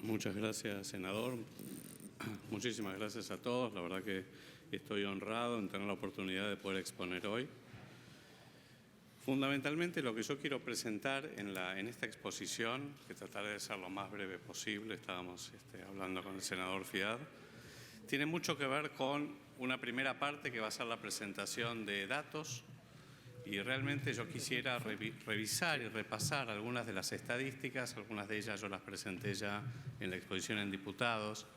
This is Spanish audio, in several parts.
Muchas gracias, senador. Muchísimas gracias a todos. La verdad que estoy honrado en tener la oportunidad de poder exponer hoy. Fundamentalmente lo que yo quiero presentar en esta exposición, que trataré de ser lo más breve posible, estábamos hablando con el senador Fiad, tiene mucho que ver con una primera parte que va a ser la presentación de datos. Y realmente yo quisiera revisar y repasar algunas de las estadísticas, algunas de ellas yo las presenté ya en la exposición en diputados.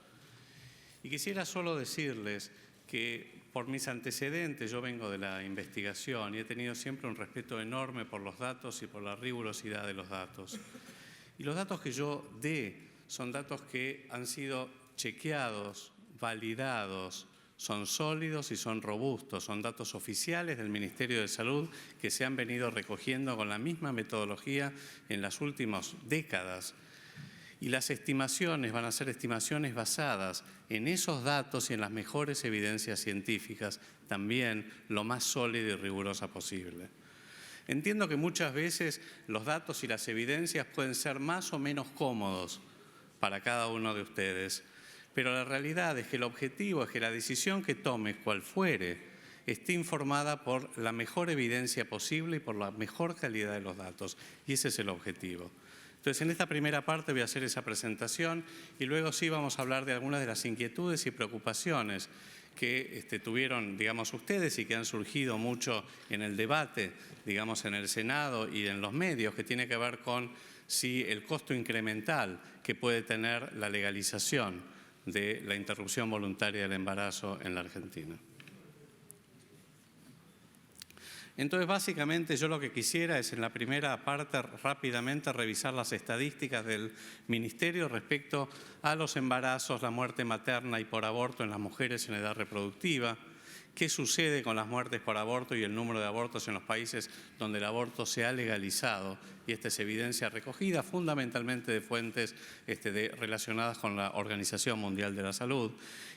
Y quisiera solo decirles que por mis antecedentes, yo vengo de la investigación y he tenido siempre un respeto enorme por los datos y por la rigurosidad de los datos. Y los datos que yo dé son datos que han sido chequeados, validados, son sólidos y son robustos, son datos oficiales del Ministerio de Salud que se han venido recogiendo con la misma metodología en las últimas décadas. Y las estimaciones van a ser estimaciones basadas en esos datos y en las mejores evidencias científicas, también lo más sólida y rigurosa posible. Entiendo que muchas veces los datos y las evidencias pueden ser más o menos cómodos para cada uno de ustedes, pero la realidad es que el objetivo es que la decisión que tomes, cual fuere, esté informada por la mejor evidencia posible y por la mejor calidad de los datos. Y ese es el objetivo. Entonces, en esta primera parte voy a hacer esa presentación y luego sí vamos a hablar de algunas de las inquietudes y preocupaciones que tuvieron, digamos, ustedes y que han surgido mucho en el debate, digamos, en el Senado y en los medios, que tiene que ver con si el costo incremental que puede tener la legalización de la interrupción voluntaria del embarazo en la Argentina. Entonces, básicamente, yo lo que quisiera es en la primera parte rápidamente revisar las estadísticas del Ministerio respecto a los embarazos, la muerte materna y por aborto en las mujeres en edad reproductiva, qué sucede con las muertes por aborto y el número de abortos en los países donde el aborto se ha legalizado. Y esta es evidencia recogida fundamentalmente de fuentes relacionadas con la Organización Mundial de la Salud.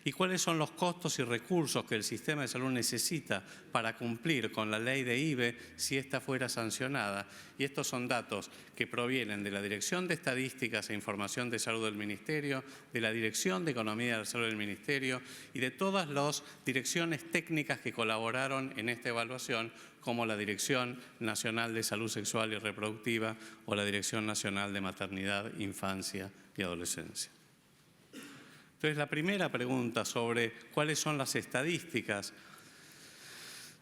Y cuáles son los costos y recursos que el sistema de salud necesita para cumplir con la ley de IVE si esta fuera sancionada. Y estos son datos que provienen de la Dirección de Estadísticas e Información de Salud del Ministerio, de la Dirección de Economía de la Salud del Ministerio y de todas las direcciones técnicas que colaboraron en esta evaluación, como la Dirección Nacional de Salud Sexual y Reproductiva o la Dirección Nacional de Maternidad, Infancia y Adolescencia. Entonces, la primera pregunta sobre cuáles son las estadísticas.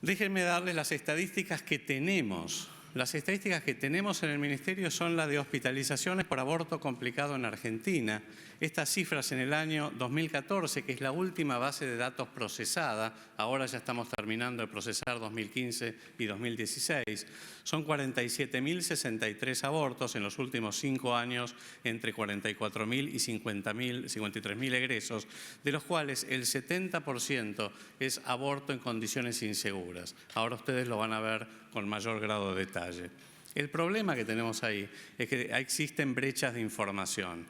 Déjenme darles las estadísticas que tenemos. Las estadísticas que tenemos en el Ministerio son las de hospitalizaciones por aborto complicado en Argentina. Estas cifras en el año 2014, que es la última base de datos procesada, ahora ya estamos terminando de procesar 2015 y 2016, son 47.063 abortos en los últimos 5 años, entre 44.000 y 53.000 egresos, de los cuales el 70% es aborto en condiciones inseguras. Ahora ustedes lo van a ver con mayor grado de detalle. El problema que tenemos ahí es que existen brechas de información.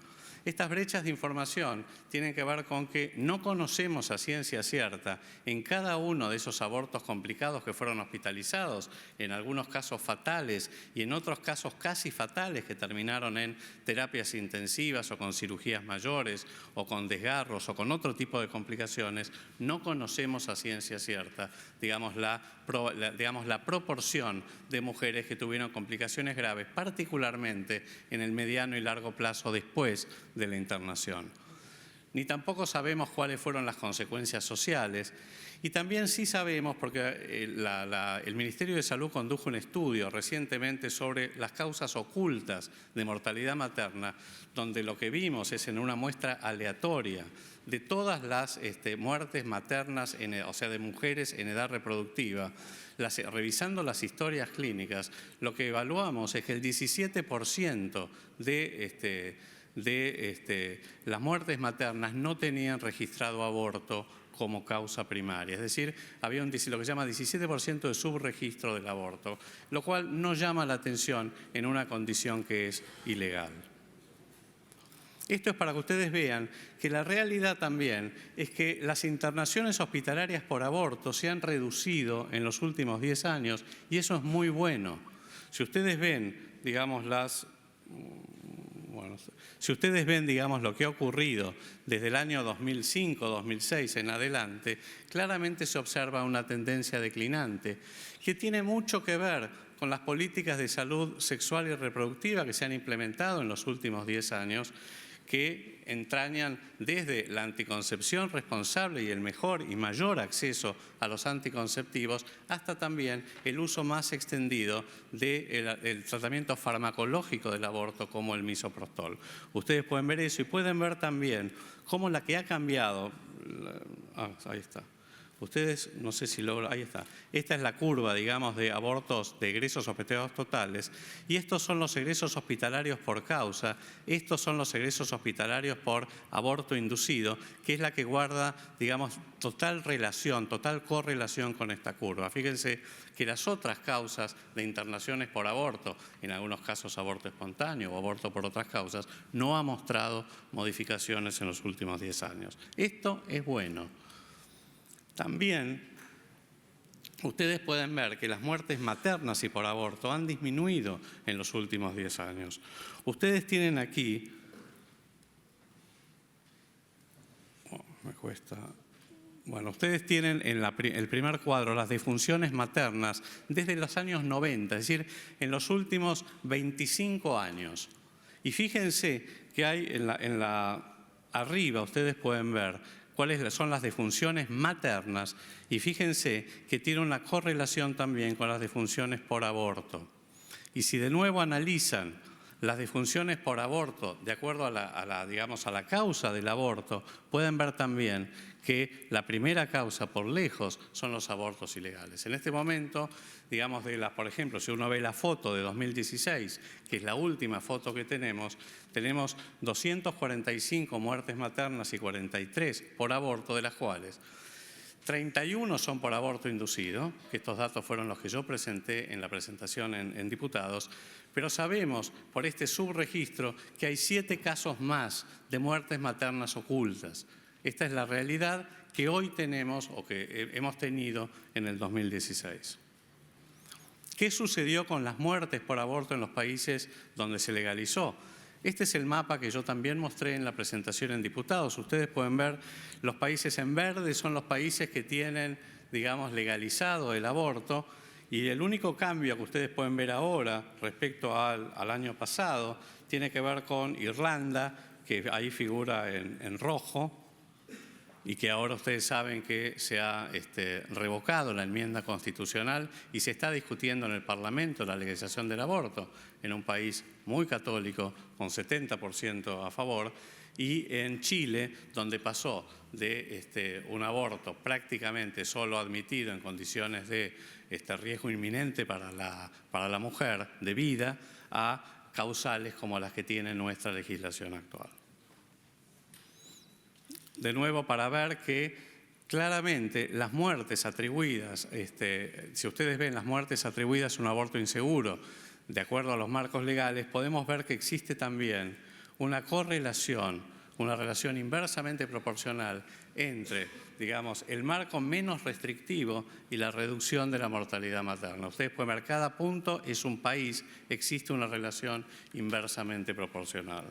Estas brechas de información tienen que ver con que no conocemos a ciencia cierta en cada uno de esos abortos complicados que fueron hospitalizados, en algunos casos fatales y en otros casos casi fatales que terminaron en terapias intensivas o con cirugías mayores o con desgarros o con otro tipo de complicaciones. No conocemos a ciencia cierta, digamos, la proporción de mujeres que tuvieron complicaciones graves, particularmente en el mediano y largo plazo después de la internación. Ni tampoco sabemos cuáles fueron las consecuencias sociales. Y también sí sabemos, porque el Ministerio de Salud condujo un estudio recientemente sobre las causas ocultas de mortalidad materna, donde lo que vimos es en una muestra aleatoria de todas las muertes maternas, o sea, de mujeres en edad reproductiva, revisando las historias clínicas, lo que evaluamos es que el 17% de las muertes maternas no tenían registrado aborto como causa primaria. Es decir, había lo que se llama 17% de subregistro del aborto, lo cual no llama la atención en una condición que es ilegal. Esto es para que ustedes vean que la realidad también es que las internaciones hospitalarias por aborto se han reducido en los últimos 10 años y eso es muy bueno. Si ustedes ven, digamos, bueno, si ustedes ven, digamos, lo que ha ocurrido desde el año 2005, 2006 en adelante, claramente se observa una tendencia declinante que tiene mucho que ver con las políticas de salud sexual y reproductiva que se han implementado en los últimos 10 años, que entrañan desde la anticoncepción responsable y el mejor y mayor acceso a los anticonceptivos, hasta también el uso más extendido del tratamiento farmacológico del aborto, como el misoprostol. Ustedes pueden ver eso y pueden ver también cómo la que ha cambiado. Ahí está. Ustedes, no sé si logro, ahí está. Esta es la curva, digamos, de abortos, de egresos sospechosos totales, y estos son los egresos hospitalarios por causa, estos son los egresos hospitalarios por aborto inducido, que es la que guarda, digamos, total relación, total correlación con esta curva. Fíjense que las otras causas de internaciones por aborto, en algunos casos aborto espontáneo o aborto por otras causas, no ha mostrado modificaciones en los últimos 10 años. Esto es bueno. También ustedes pueden ver que las muertes maternas y por aborto han disminuido en los últimos 10 años. Ustedes tienen aquí, ustedes tienen en el primer cuadro las defunciones maternas desde los años 90, es decir, en los últimos 25 años. Y fíjense que hay arriba, ustedes pueden ver cuáles son las defunciones maternas y fíjense que tiene una correlación también con las defunciones por aborto. Y si de nuevo analizan las defunciones por aborto de acuerdo a la causa del aborto, pueden ver también que la primera causa por lejos son los abortos ilegales. En este momento, digamos, por ejemplo, si uno ve la foto de 2016, que es la última foto que tenemos 245 muertes maternas y 43 por aborto, de las cuales 31 son por aborto inducido, que estos datos fueron los que yo presenté en la presentación en diputados, pero sabemos por este subregistro que hay 7 casos más de muertes maternas ocultas. Esta es la realidad que hoy tenemos o que hemos tenido en el 2016. ¿Qué sucedió con las muertes por aborto en los países donde se legalizó? Este es el mapa que yo también mostré en la presentación en diputados. Ustedes pueden ver los países en verde, son los países que tienen, digamos, legalizado el aborto, y el único cambio que ustedes pueden ver ahora respecto al año pasado tiene que ver con Irlanda, que ahí figura en rojo, y que ahora ustedes saben que se ha revocado la enmienda constitucional y se está discutiendo en el Parlamento la legalización del aborto en un país muy católico con 70% a favor, y en Chile, donde pasó de un aborto prácticamente solo admitido en condiciones de riesgo inminente para la mujer de vida, a causales como las que tiene nuestra legislación actual. De nuevo, para ver que claramente las muertes atribuidas, si ustedes ven las muertes atribuidas a un aborto inseguro, de acuerdo a los marcos legales, podemos ver que existe también una correlación, una relación inversamente proporcional entre, digamos, el marco menos restrictivo y la reducción de la mortalidad materna. Ustedes pueden ver, cada punto es un país, existe una relación inversamente proporcional.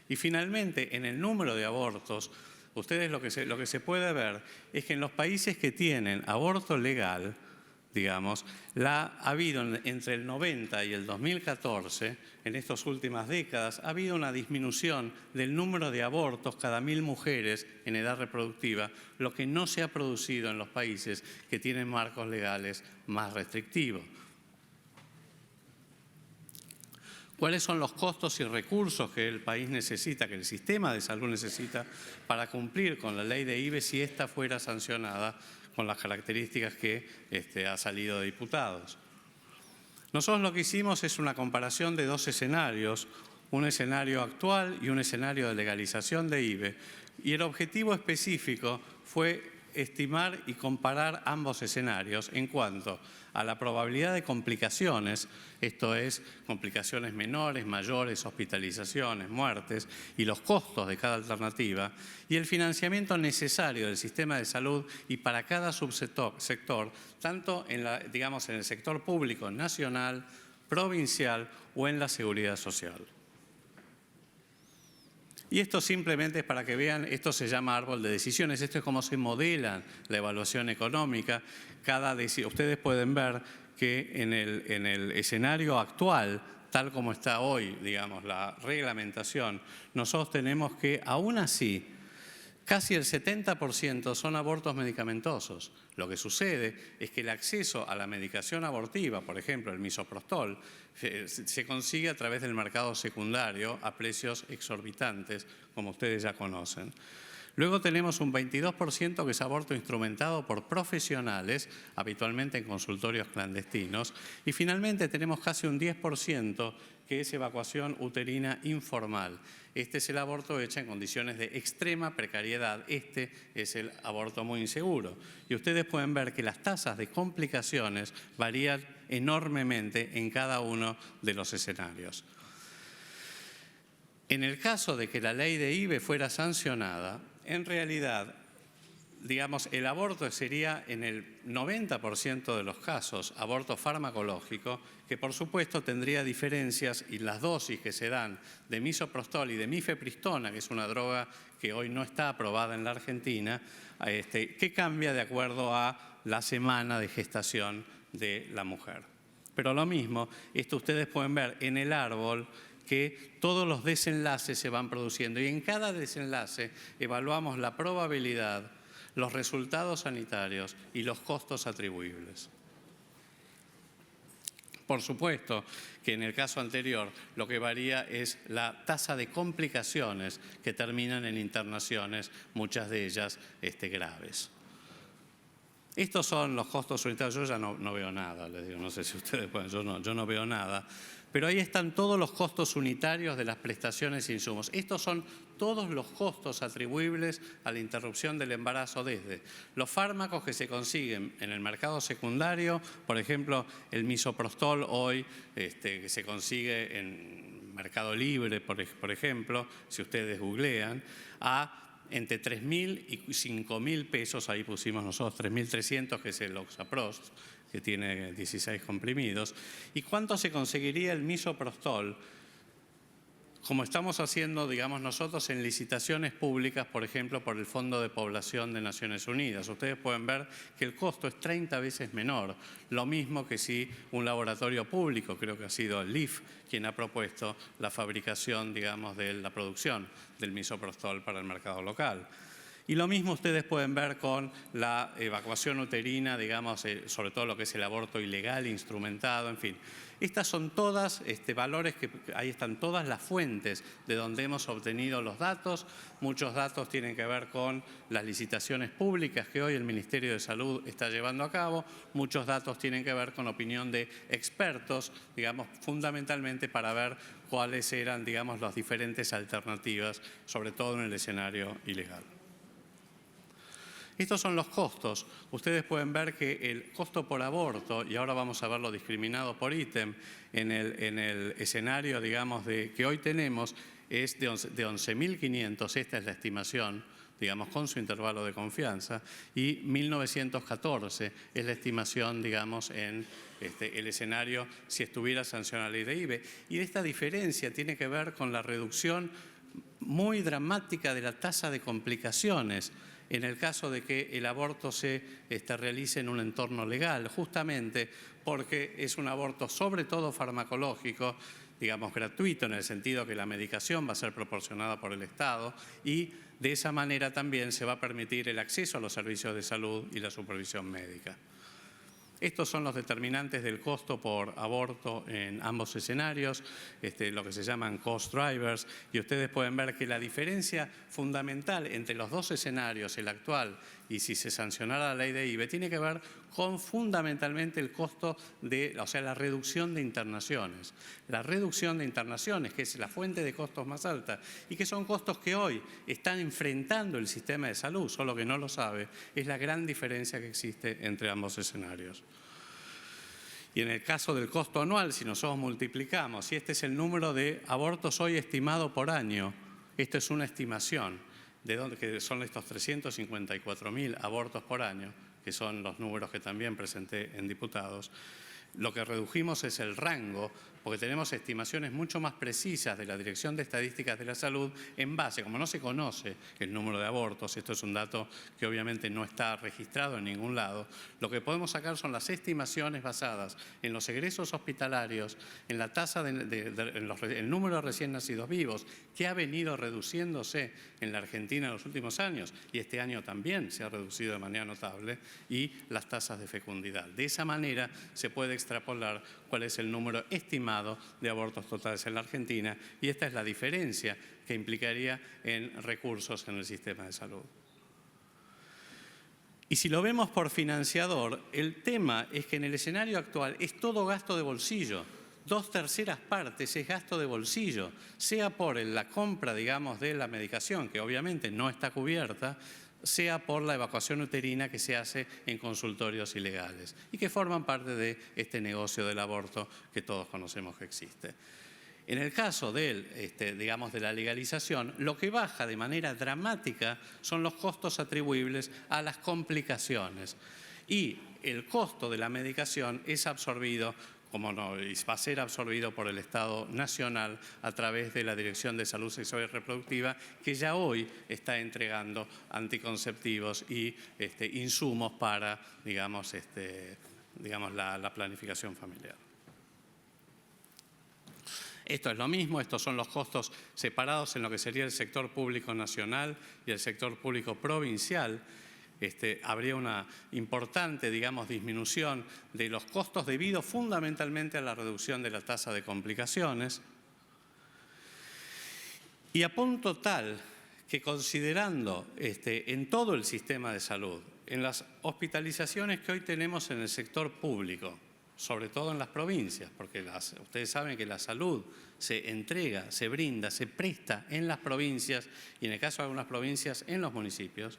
Y finalmente, en el número de abortos, ustedes lo que se puede ver es que en los países que tienen aborto legal, digamos, ha habido entre el 90 y el 2014, en estas últimas décadas, ha habido una disminución del número de abortos cada 1000 mujeres en edad reproductiva, lo que no se ha producido en los países que tienen marcos legales más restrictivos. ¿Cuáles son los costos y recursos que el país necesita, que el sistema de salud necesita para cumplir con la ley de IVE si esta fuera sancionada con las características que ha salido de diputados? Nosotros lo que hicimos es una comparación de 2 escenarios, un escenario actual y un escenario de legalización de IVE, y el objetivo específico fue estimar y comparar ambos escenarios en cuanto a la probabilidad de complicaciones, esto es, complicaciones menores, mayores, hospitalizaciones, muertes, y los costos de cada alternativa, y el financiamiento necesario del sistema de salud y para cada subsector, tanto en el sector público nacional, provincial o en la seguridad social. Y esto simplemente es para que vean, esto se llama árbol de decisiones, esto es cómo se modela la evaluación económica. Ustedes pueden ver que en el escenario actual, tal como está hoy, digamos, la reglamentación, nosotros tenemos que, aún así, casi el 70% son abortos medicamentosos. Lo que sucede es que el acceso a la medicación abortiva, por ejemplo, el misoprostol, se consigue a través del mercado secundario a precios exorbitantes, como ustedes ya conocen. Luego tenemos un 22% que es aborto instrumentado por profesionales, habitualmente en consultorios clandestinos. Y finalmente tenemos casi un 10% que es evacuación uterina informal. Este es el aborto hecho en condiciones de extrema precariedad. Este es el aborto muy inseguro. Y ustedes pueden ver que las tasas de complicaciones varían enormemente en cada uno de los escenarios. En el caso de que la ley de IVE fuera sancionada, en realidad, digamos, el aborto sería en el 90% de los casos aborto farmacológico, que por supuesto tendría diferencias y las dosis que se dan de misoprostol y de mifepristona, que es una droga que hoy no está aprobada en la Argentina, que cambia de acuerdo a la semana de gestación de la mujer. Pero lo mismo, esto ustedes pueden ver en el árbol, que todos los desenlaces se van produciendo y en cada desenlace evaluamos la probabilidad, los resultados sanitarios y los costos atribuibles. Por supuesto que en el caso anterior lo que varía es la tasa de complicaciones que terminan en internaciones, muchas de ellas graves. Estos son los costos unitarios. Yo ya no veo nada, les digo, no sé si ustedes pueden, yo no veo nada. Pero ahí están todos los costos unitarios de las prestaciones e insumos. Estos son todos los costos atribuibles a la interrupción del embarazo desde los fármacos que se consiguen en el mercado secundario, por ejemplo, el misoprostol hoy que se consigue en Mercado Libre, por ejemplo, si ustedes googlean, a entre 3.000 y 5.000 pesos, ahí pusimos nosotros 3.300, que es el Oxaprost, que tiene 16 comprimidos. ¿Y cuánto se conseguiría el misoprostol? Como estamos haciendo, digamos, nosotros en licitaciones públicas, por ejemplo, por el Fondo de Población de Naciones Unidas. Ustedes pueden ver que el costo es 30 veces menor, lo mismo que si un laboratorio público, creo que ha sido el LIF, quien ha propuesto la fabricación, digamos, de la producción del misoprostol para el mercado local. Y lo mismo ustedes pueden ver con la evacuación uterina, digamos, sobre todo lo que es el aborto ilegal, instrumentado, en fin. Estas son todas valores que ahí están todas las fuentes de donde hemos obtenido los datos. Muchos datos tienen que ver con las licitaciones públicas que hoy el Ministerio de Salud está llevando a cabo. Muchos datos tienen que ver con opinión de expertos, digamos, fundamentalmente para ver cuáles eran, digamos, las diferentes alternativas, sobre todo en el escenario ilegal. Estos son los costos. Ustedes pueden ver que el costo por aborto, y ahora vamos a verlo discriminado por ítem, en el escenario, digamos, que hoy tenemos, es de 11.500, esta es la estimación, digamos, con su intervalo de confianza, y 1.914 es la estimación, digamos, en el escenario si estuviera sancionada la ley de IVE. Y esta diferencia tiene que ver con la reducción muy dramática de la tasa de complicaciones en el caso de que el aborto se realice en un entorno legal, justamente porque es un aborto sobre todo farmacológico, digamos gratuito en el sentido que la medicación va a ser proporcionada por el Estado y de esa manera también se va a permitir el acceso a los servicios de salud y la supervisión médica. Estos son los determinantes del costo por aborto en ambos escenarios, lo que se llaman cost drivers, y ustedes pueden ver que la diferencia fundamental entre los dos escenarios, el actual y si se sancionara la ley de IVE, tiene que ver con fundamentalmente el costo la reducción de internaciones. La reducción de internaciones, que es la fuente de costos más alta y que son costos que hoy están enfrentando el sistema de salud, solo que no lo sabe, es la gran diferencia que existe entre ambos escenarios. Y en el caso del costo anual, si nosotros multiplicamos, y este es el número de abortos hoy estimado por año, esto es una estimación, que son estos 354.000 abortos por año, que son los números que también presenté en diputados, lo que redujimos es el rango porque tenemos estimaciones mucho más precisas de la Dirección de Estadísticas de la Salud en base, como no se conoce el número de abortos, esto es un dato que obviamente no está registrado en ningún lado, lo que podemos sacar son las estimaciones basadas en los egresos hospitalarios, en la tasa el número de recién nacidos vivos, que ha venido reduciéndose en la Argentina en los últimos años, y este año también se ha reducido de manera notable, y las tasas de fecundidad. De esa manera se puede extrapolar cuál es el número estimado de abortos totales en la Argentina, y esta es la diferencia que implicaría en recursos en el sistema de salud. Y si lo vemos por financiador, el tema es que en el escenario actual es todo gasto de bolsillo. 2/3 partes es gasto de bolsillo, sea por la compra, digamos, de la medicación, que obviamente no está cubierta, sea por la evacuación uterina que se hace en consultorios ilegales y que forman parte de este negocio del aborto que todos conocemos que existe. En el caso digamos, de la legalización, lo que baja de manera dramática son los costos atribuibles a las complicaciones, y el costo de la medicación es absorbido, como no, va a ser absorbido por el Estado Nacional a través de la Dirección de Salud Sexual y Reproductiva, que ya hoy está entregando anticonceptivos y insumos para, digamos, la planificación familiar. Esto es lo mismo, estos son los costos separados en lo que sería el sector público nacional y el sector público provincial. Habría una importante, digamos, disminución de los costos debido fundamentalmente a la reducción de la tasa de complicaciones. Y a punto tal que, considerando en todo el sistema de salud, en las hospitalizaciones que hoy tenemos en el sector público, sobre todo en las provincias, porque ustedes saben que la salud se entrega, se brinda, se presta en las provincias y en el caso de algunas provincias en los municipios.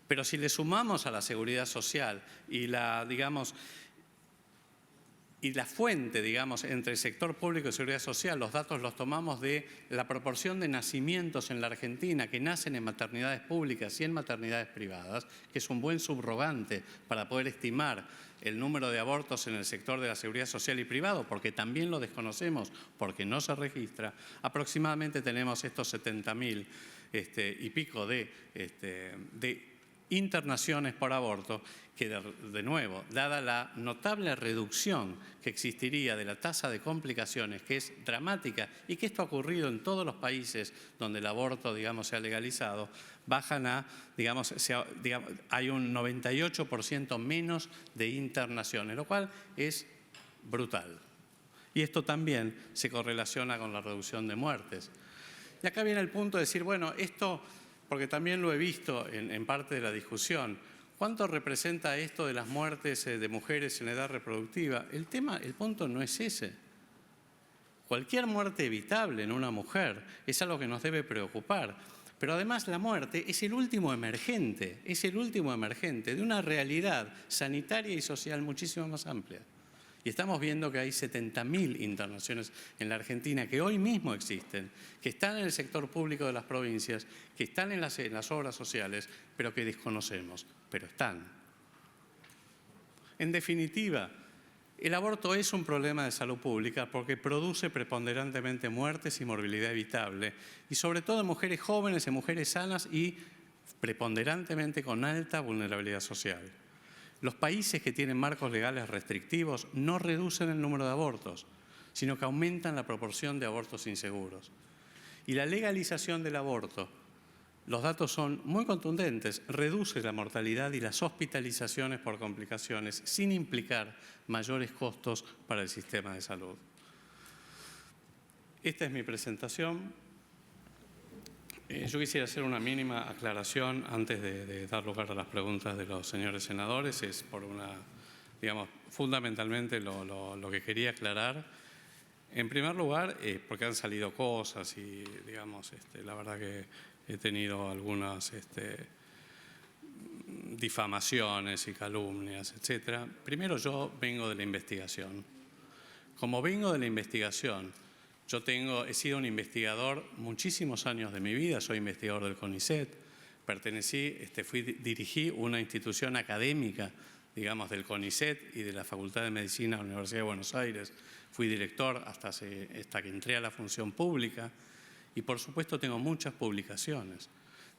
Pero si le sumamos a la seguridad social y la fuente, digamos, entre el sector público y seguridad social, los datos los tomamos de la proporción de nacimientos en la Argentina que nacen en maternidades públicas y en maternidades privadas, que es un buen subrogante para poder estimar el número de abortos en el sector de la seguridad social y privado, porque también lo desconocemos, porque no se registra. Aproximadamente tenemos estos 70.000 y pico de internaciones por aborto, que de nuevo, dada la notable reducción que existiría de la tasa de complicaciones, que es dramática y que esto ha ocurrido en todos los países donde el aborto, digamos, se ha legalizado, bajan a, hay un 98% menos de internaciones, lo cual es brutal. Y esto también se correlaciona con la reducción de muertes. Y acá viene el punto de decir, bueno, esto, porque también lo he visto en parte de la discusión, ¿cuánto representa esto de las muertes de mujeres en edad reproductiva? El punto no es ese. Cualquier muerte evitable en una mujer es algo que nos debe preocupar. Pero además la muerte es el último emergente de una realidad sanitaria y social muchísimo más amplia. Y estamos viendo que hay 70.000 internaciones en la Argentina que hoy mismo existen, que están en el sector público de las provincias, que están en las obras sociales, pero que desconocemos, pero están. En definitiva, el aborto es un problema de salud pública porque produce preponderantemente muertes y morbilidad evitable, y sobre todo en mujeres jóvenes, en mujeres sanas y preponderantemente con alta vulnerabilidad social. Los países que tienen marcos legales restrictivos no reducen el número de abortos, sino que aumentan la proporción de abortos inseguros. Y la legalización del aborto, los datos son muy contundentes, reduce la mortalidad y las hospitalizaciones por complicaciones sin implicar mayores costos para el sistema de salud. Esta es mi presentación. Yo quisiera hacer una mínima aclaración antes de dar lugar a las preguntas de los señores senadores. Es por fundamentalmente lo que quería aclarar. En primer lugar, porque han salido cosas y, la verdad que he tenido algunas difamaciones y calumnias, etc. Primero, yo vengo de la investigación. Como vengo de la investigación, he sido un investigador muchísimos años de mi vida, soy investigador del CONICET, dirigí una institución académica, del CONICET y de la Facultad de Medicina de la Universidad de Buenos Aires fui director hasta que entré a la función pública y por supuesto tengo muchas publicaciones.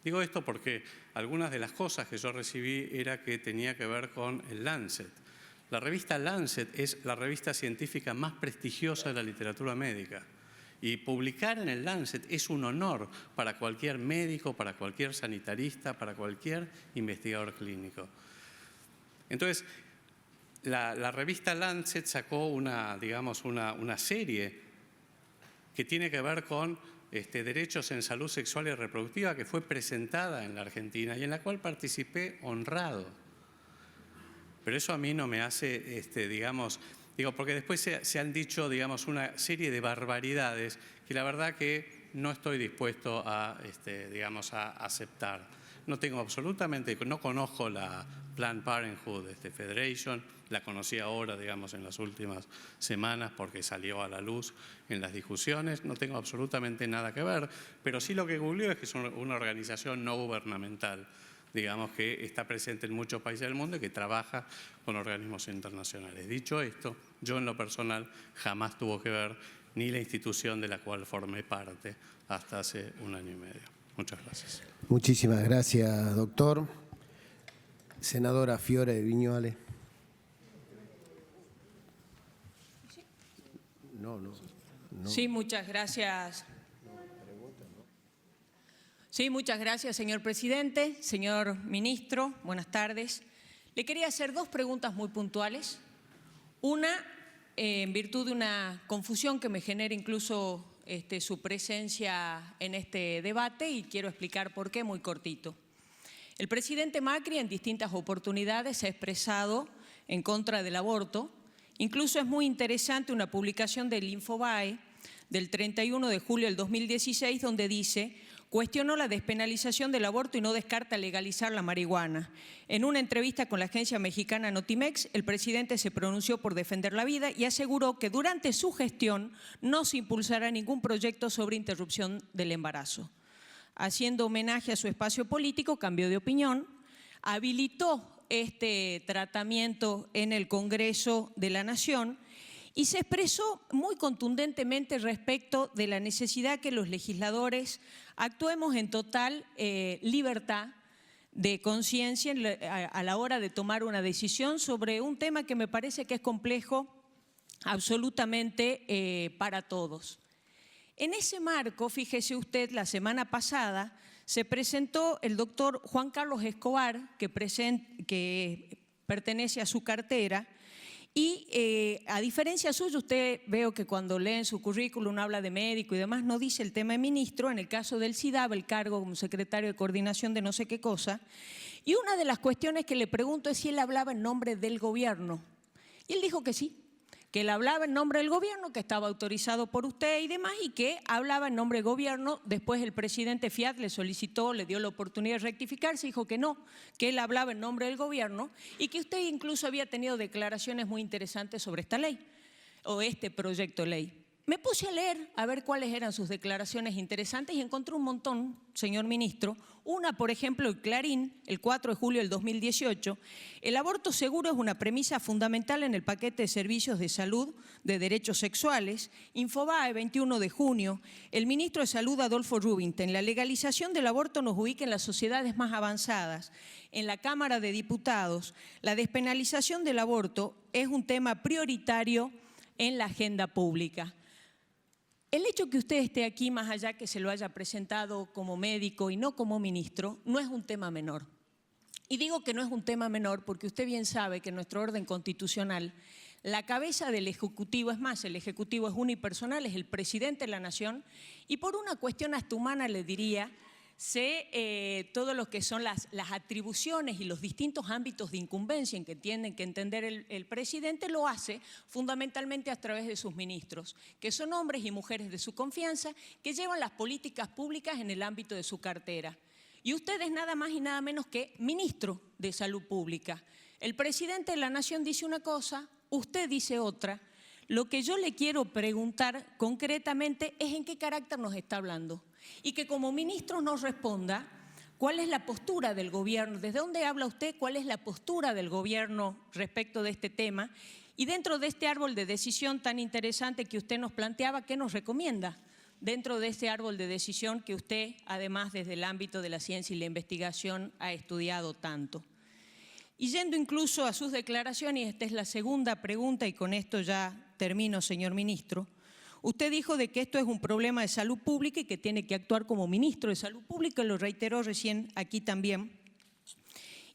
Digo esto porque algunas de las cosas que yo recibí era que tenía que ver con el Lancet. La revista Lancet es la revista científica más prestigiosa de la literatura médica. Y publicar en el Lancet es un honor para cualquier médico, para cualquier sanitarista, para cualquier investigador clínico. Entonces, la revista Lancet sacó una serie que tiene que ver con derechos en salud sexual y reproductiva, que fue presentada en la Argentina y en la cual participé honrado. Pero eso a mí no me hace, porque después se han dicho, una serie de barbaridades que la verdad que no estoy dispuesto a aceptar. No conozco la Planned Parenthood Federation, la conocí ahora, en las últimas semanas porque salió a la luz en las discusiones, no tengo absolutamente nada que ver, pero sí lo que googleo es que es una organización no gubernamental, que está presente en muchos países del mundo y que trabaja con organismos internacionales. Dicho esto, yo en lo personal jamás tuve que ver ni la institución de la cual formé parte hasta hace 1 año y medio. Muchas gracias. Muchísimas gracias, doctor. Senadora Fiore de Viñuale. No. Sí, muchas gracias. Sí, muchas gracias, señor presidente, señor ministro, buenas tardes. Le quería hacer 2 preguntas muy puntuales. Una, en virtud de una confusión que me genera incluso su presencia en este debate, y quiero explicar por qué muy cortito. El presidente Macri en distintas oportunidades se ha expresado en contra del aborto. Incluso es muy interesante una publicación del Infobae del 31 de julio del 2016 donde dice: cuestionó la despenalización del aborto y no descarta legalizar la marihuana. En una entrevista con la agencia mexicana Notimex, el presidente se pronunció por defender la vida y aseguró que durante su gestión no se impulsará ningún proyecto sobre interrupción del embarazo. Haciendo homenaje a su espacio político, cambió de opinión, habilitó este tratamiento en el Congreso de la Nación y se expresó muy contundentemente respecto de la necesidad que los legisladores actuemos en total libertad de conciencia a la hora de tomar una decisión sobre un tema que me parece que es complejo absolutamente para todos. En ese marco, fíjese usted, la semana pasada se presentó el doctor Juan Carlos Escobar, que pertenece a su cartera, y a diferencia suya, usted veo que cuando lee en su currículum habla de médico y demás, no dice el tema de ministro. En el caso del SIDAB, el cargo como secretario de coordinación de no sé qué cosa. Y una de las cuestiones que le pregunto es si él hablaba en nombre del gobierno. Y él dijo que sí, que él hablaba en nombre del gobierno, que estaba autorizado por usted y demás, y que hablaba en nombre del gobierno. Después el presidente Fiat le solicitó, le dio la oportunidad de rectificarse, dijo que no, que él hablaba en nombre del gobierno y que usted incluso había tenido declaraciones muy interesantes sobre esta ley o este proyecto de ley. Me puse a leer a ver cuáles eran sus declaraciones interesantes y encontré un montón, señor ministro. Una, por ejemplo, el Clarín, el 4 de julio del 2018, el aborto seguro es una premisa fundamental en el paquete de servicios de salud de derechos sexuales. Infobae, 21 de junio, el ministro de Salud, Adolfo Rubinstein, la legalización del aborto nos ubica en las sociedades más avanzadas. En la Cámara de Diputados, la despenalización del aborto es un tema prioritario en la agenda pública. El hecho que usted esté aquí, más allá que se lo haya presentado como médico y no como ministro, no es un tema menor. Y digo que no es un tema menor porque usted bien sabe que en nuestro orden constitucional la cabeza del Ejecutivo, es más, el Ejecutivo es unipersonal, es el presidente de la Nación, y por una cuestión hasta humana le diría, todo lo que son las atribuciones y los distintos ámbitos de incumbencia en que tiene que entender el presidente, lo hace fundamentalmente a través de sus ministros, que son hombres y mujeres de su confianza, que llevan las políticas públicas en el ámbito de su cartera. Y usted es nada más y nada menos que ministro de Salud Pública. El presidente de la Nación dice una cosa, usted dice otra. Lo que yo le quiero preguntar concretamente es en qué carácter nos está hablando y que como ministro nos responda cuál es la postura del gobierno, desde dónde habla usted, cuál es la postura del gobierno respecto de este tema Y dentro de este árbol de decisión tan interesante que usted nos planteaba, ¿qué nos recomienda? Dentro de este árbol de decisión que usted, además desde el ámbito de la ciencia y la investigación, ha estudiado tanto. Y yendo incluso a sus declaraciones, esta es la segunda pregunta y con esto ya termino, señor ministro. Usted dijo de que esto es un problema de salud pública y que tiene que actuar como ministro de Salud Pública, lo reiteró recién aquí también.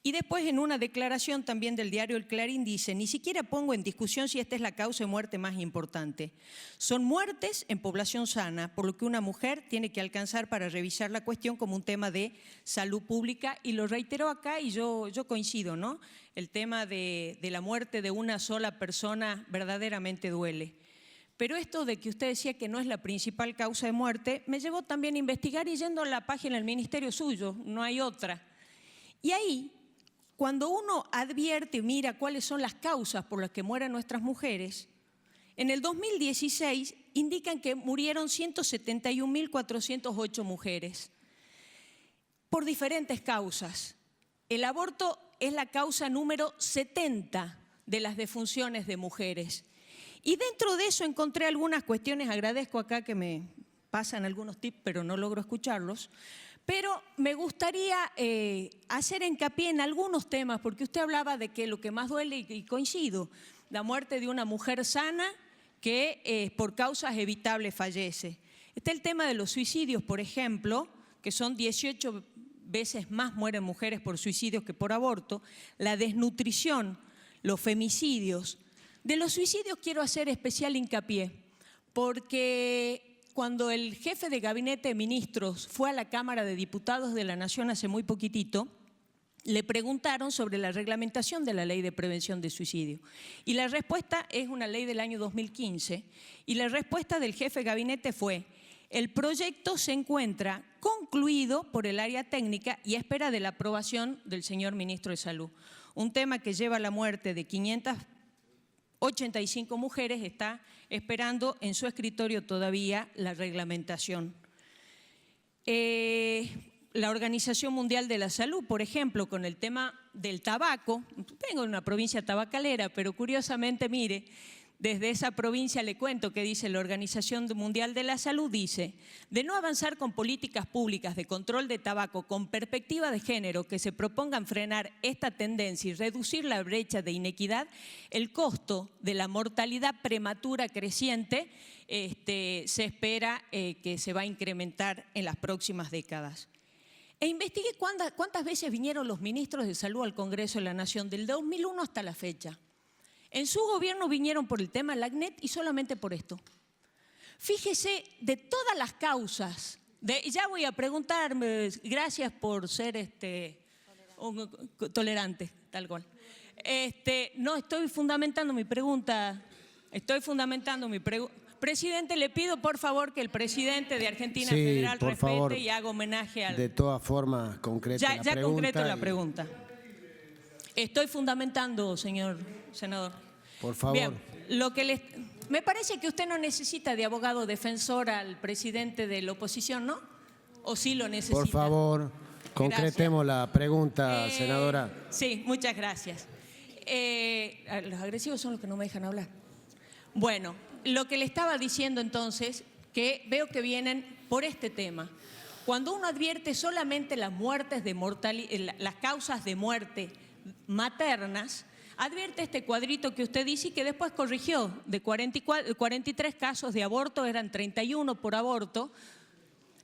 Y después en una declaración también del diario El Clarín dice, ni siquiera pongo en discusión si esta es la causa de muerte más importante. Son muertes en población sana, por lo que una mujer tiene que alcanzar para revisar la cuestión como un tema de salud pública. Y lo reiteró acá y yo coincido, ¿no? El tema de la muerte de una sola persona verdaderamente duele. Pero esto de que usted decía que no es la principal causa de muerte, me llevó también a investigar y yendo a la página del ministerio suyo, no hay otra. Y ahí, cuando uno advierte y mira cuáles son las causas por las que mueren nuestras mujeres, en el 2016 indican que murieron 171.408 mujeres por diferentes causas. El aborto es la causa número 70 de las defunciones de mujeres. Y dentro de eso encontré algunas cuestiones, agradezco acá que me pasan algunos tips, pero no logro escucharlos. Pero me gustaría hacer hincapié en algunos temas, porque usted hablaba de que lo que más duele, y coincido, la muerte de una mujer sana que por causas evitables fallece. Está el tema de los suicidios, por ejemplo, que son 18 veces más mueren mujeres por suicidios que por aborto, la desnutrición, los femicidios. De los suicidios quiero hacer especial hincapié, porque cuando el jefe de gabinete de ministros fue a la Cámara de Diputados de la Nación hace muy poquitito, le preguntaron sobre la reglamentación de la Ley de Prevención de Suicidio. Y la respuesta es una ley del año 2015. Y la respuesta del jefe de gabinete fue, el proyecto se encuentra concluido por el área técnica y a espera de la aprobación del señor ministro de Salud. Un tema que lleva a la muerte de 585 mujeres está esperando en su escritorio todavía la reglamentación. La Organización Mundial de la Salud, por ejemplo, con el tema del tabaco, vengo de una provincia tabacalera, pero curiosamente, mire, desde esa provincia le cuento que dice la Organización Mundial de la Salud, dice, de no avanzar con políticas públicas de control de tabaco con perspectiva de género que se propongan frenar esta tendencia y reducir la brecha de inequidad, el costo de la mortalidad prematura creciente se espera que se va a incrementar en las próximas décadas. E investigué cuántas veces vinieron los ministros de Salud al Congreso de la Nación, del 2001 hasta la fecha. En su gobierno vinieron por el tema del ACNET y solamente por esto. Fíjese, de todas las causas, ya voy a preguntarme, gracias por ser tolerante, tal cual. No, estoy fundamentando mi pregunta, Presidente, le pido por favor que el presidente de Argentina Federal respete favor, y haga homenaje al… De todas formas, concreta la pregunta. Ya concreto la pregunta. Estoy fundamentando, señor senador. Por favor. Bien, me parece que usted no necesita de abogado defensor al presidente de la oposición, ¿no? ¿O sí lo necesita? Por favor, concretemos la pregunta, senadora. Sí, muchas gracias. Los agresivos son los que no me dejan hablar. Bueno, lo que le estaba diciendo entonces, que veo que vienen por este tema. Cuando uno advierte solamente las muertes las causas de muerte maternas, advierte este cuadrito que usted dice y que después corrigió. De 43 casos de aborto eran 31 por aborto.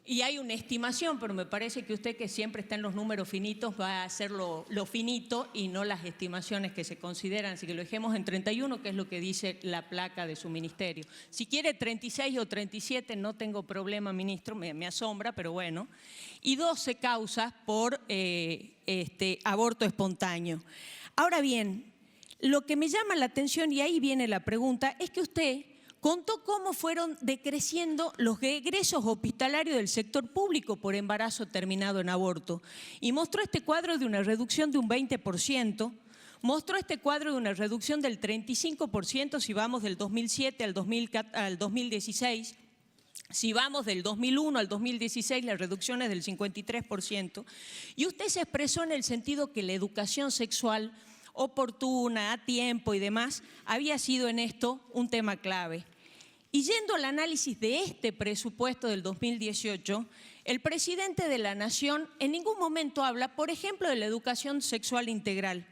Y hay una estimación, pero me parece que usted, que siempre está en los números finitos, va a hacer lo finito y no las estimaciones que se consideran. Así que lo dejemos en 31, que es lo que dice la placa de su ministerio. Si quiere 36 o 37, no tengo problema, ministro, me asombra, pero bueno. Y 12 causas por aborto espontáneo. Ahora bien, lo que me llama la atención, y ahí viene la pregunta, es que usted contó cómo fueron decreciendo los egresos hospitalarios del sector público por embarazo terminado en aborto. Y mostró este cuadro de una reducción de un 20%, mostró este cuadro de una reducción del 35% si vamos del 2007 al 2016. Si vamos del 2001 al 2016, la reducción es del 53%. Y usted se expresó en el sentido que la educación sexual oportuna, a tiempo y demás, había sido en esto un tema clave. Y yendo al análisis de este presupuesto del 2018, el presidente de la Nación en ningún momento habla, por ejemplo, de la educación sexual integral.